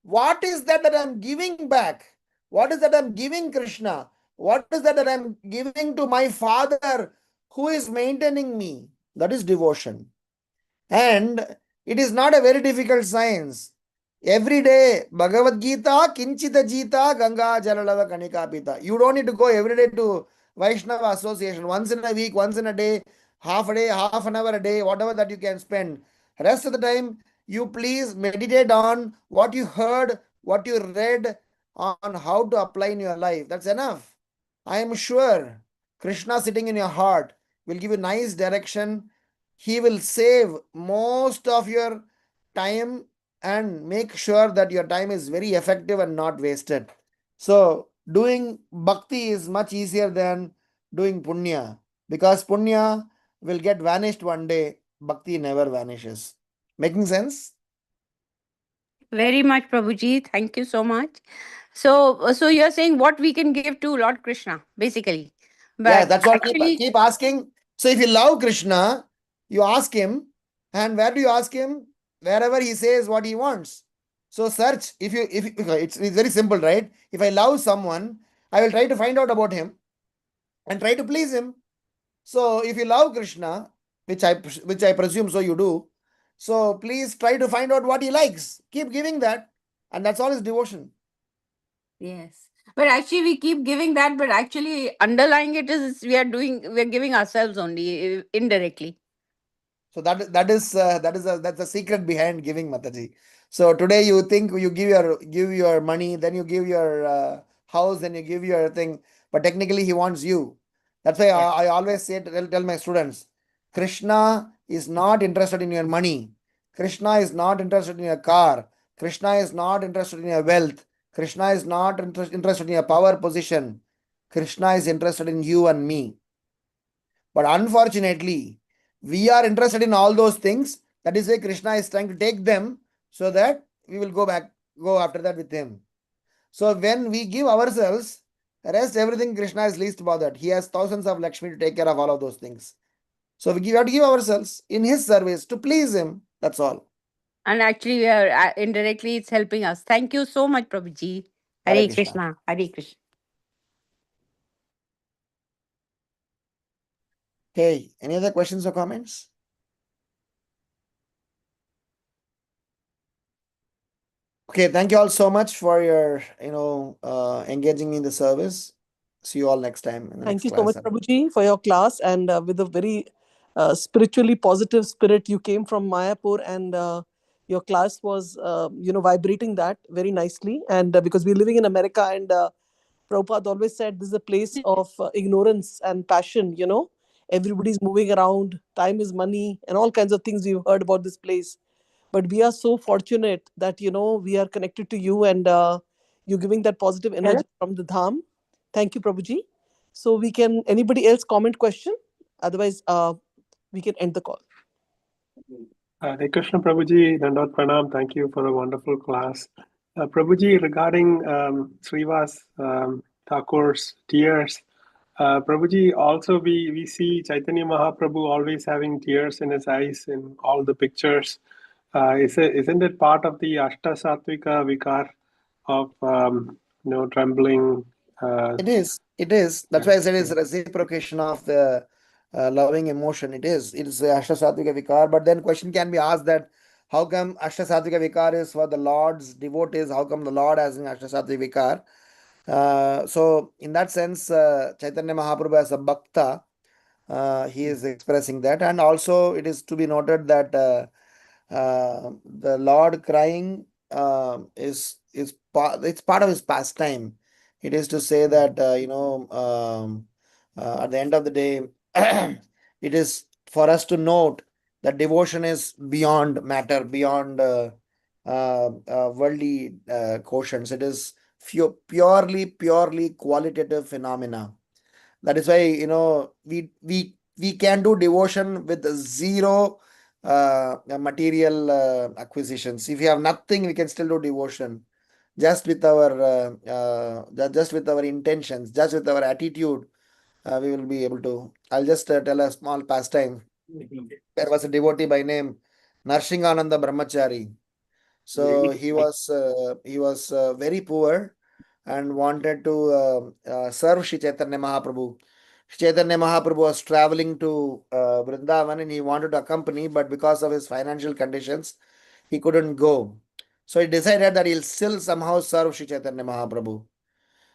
What is that I'm giving back? What is that I'm giving Krishna? What is that I'm giving to my Father who is maintaining me? That is devotion. And it is not a very difficult science. Every day, Bhagavad Gita, Kinchita Jita, Ganga Jalalava Kanika Pita. You don't need to go every day to Vaishnava Association. Once in a week, once in a day, half a day, half an hour a day, whatever that you can spend. Rest of the time, you please meditate on what you heard, what you read, on how to apply in your life. That's enough. I am sure Krishna sitting in your heart will give you nice direction. He will save most of your time and make sure that your time is very effective and not wasted. So, doing bhakti is much easier than doing punya, because punya will get vanished one day, bhakti never vanishes. Making sense? Very much, Prabhuji. Thank you so much. So you're saying what we can give to Lord Krishna, basically. Yeah, But that's what actually, keep asking. So if you love Krishna, you ask him, and where do you ask him? Wherever he says what he wants. So search. If it's very simple, right? If I love someone, I will try to find out about him and try to please him. So if you love Krishna, which I presume so you do, so please try to find out what he likes. Keep giving that, and that's all his devotion. yes. But actually, we keep giving that, but actually, underlying it is we're giving ourselves only indirectly. So that's the secret behind giving, Mataji. So today you think you give your money, then you give your house, then you give your thing, but technically he wants you. That's why I always say tell my students, Krishna is not interested in your money. Krishna is not interested in your car. Krishna is not interested in your wealth. Krishna is not interested in your power position. Krishna is interested in you and me. But unfortunately, we are interested in all those things. That is why Krishna is trying to take them so that we will go after that with him. So when we give ourselves, rest everything Krishna is least bothered. He has thousands of Lakshmi to take care of all of those things. So we have to give ourselves in his service to please him. That's all. And actually, we are indirectly it's helping us. Thank you so much, Prabhuji. Hare Hare Krishna. Krishna. Hare Krishna. Okay, any other questions or comments? Okay, thank you all so much for your engaging in the service. See you all next time in the Thank next you so class. much, Prabhuji, for your class, and with a very spiritually positive spirit. You came from Mayapur, and your class was, vibrating that very nicely. And because we're living in America, and Prabhupada always said this is a place of ignorance and passion. Everybody's moving around, time is money, and all kinds of things we've heard about this place. But we are so fortunate that we are connected to you, and you're giving that positive energy from the Dham. Thank you, Prabhuji. So anybody else comment question? Otherwise, we can end the call. Hare Krishna Prabhuji, Dandot Pranam. Thank you for a wonderful class. Prabhuji, regarding Srivas Thakur's tears, Prabhuji, also we see Chaitanya Mahaprabhu always having tears in his eyes in all the pictures. Isn't it part of the Ashta Sattvika Vikar of trembling? It is. That's why I said it's reciprocation of the loving emotion. It is the Ashtasatvika Vikar. But then question can be asked that how come Ashtasatvika Vikar is for the Lord's devotees? How come the Lord has an Ashtasatvika Vikar? So in that sense, Chaitanya Mahaprabhu as a Bhakta, he is expressing that. And also it is to be noted that the Lord crying it's part of his pastime. It is to say that at the end of the day, it is for us to note that devotion is beyond matter, beyond worldly quotients. It is purely qualitative phenomena. That is why we can do devotion with zero material acquisitions. If you have nothing, we can still do devotion just with our intentions, just with our attitude. We will be able to. I'll just tell a small pastime. There was a devotee by name Narshingananda Brahmachari. So he was very poor and wanted to serve Shri Chaitanya Mahaprabhu. Shri Chaitanya Mahaprabhu was traveling to Vrindavan and he wanted to accompany, but because of his financial conditions, he couldn't go. So he decided that he'll still somehow serve Shri Chaitanya Mahaprabhu.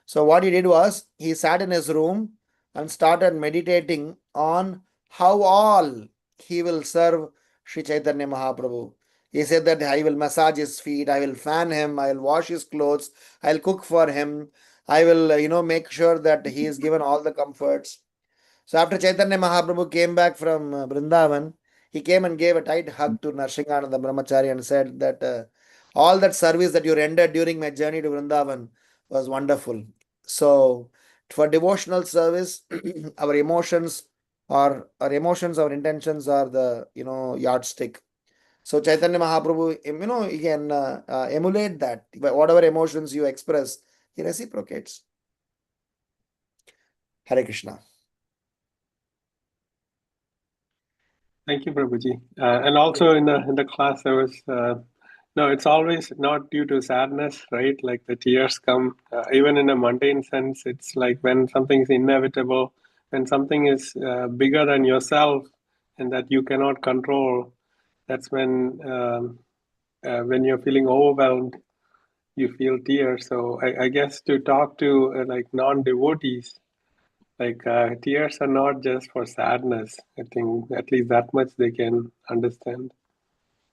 So what he did was, he sat in his room and started meditating on how all he will serve Shri Chaitanya Mahaprabhu. He said that I will massage his feet, I will fan him, I will wash his clothes, I'll cook for him, I will, make sure that he is given all the comforts. So after Chaitanya Mahaprabhu came back from Vrindavan, he came and gave a tight hug to Narshingananda Brahmachari and said that all that service that you rendered during my journey to Vrindavan was wonderful. So for devotional service, our emotions, our intentions are the yardstick. So Chaitanya Mahaprabhu, you can emulate that. Whatever emotions you express, he reciprocates. Hare Krishna. Thank you, Prabhuji. And also in the class, there was no. It's always not due to sadness, right? Like the tears come, even in a mundane sense. It's like when something is inevitable, when something is bigger than yourself, and that you cannot control. That's when you're feeling overwhelmed, you feel tears. So I guess to talk to like non-devotees. Like tears are not just for sadness. I think at least that much they can understand.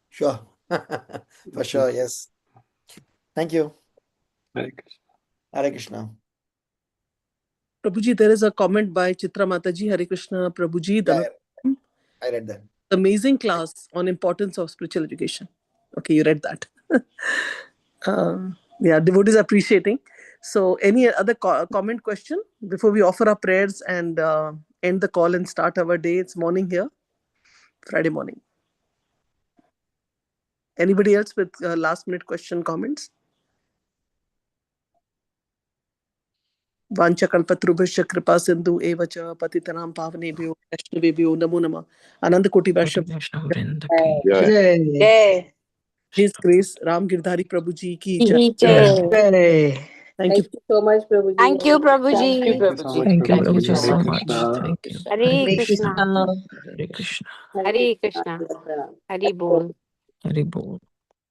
Sure. For sure, yes. Thank you. Hare Krishna. Hare Krishna. Prabhuji, there is a comment by Chitra Mataji. Hare Krishna, Prabhuji. Yeah. I read that. Amazing class on importance of spiritual education. Okay, you read that. Yeah, devotees appreciating. So, any other comment, question before we offer our prayers and end the call and start our day? It's morning here, Friday morning. Anybody else with last minute question, comments? Vanchakalpatrubhasya kripa sindhu evacha patitanam pavanebhyo vaishnavebhyo namo namah. Ananda Koti Vaishnav. Jai. His Grace Ramgiridhari Prabhu ji ki jai. Jai. Thank you. Thank you so much, Prabhuji. Thank you, Prabhuji. Thank you so much, Thank you, Prabhuji. Prabhuji, so Hare much. Krishna. Thank you. Hare Hare Krishna. Krishna. Hare Krishna. Hare Krishna. Hare Bol. Hare Bol.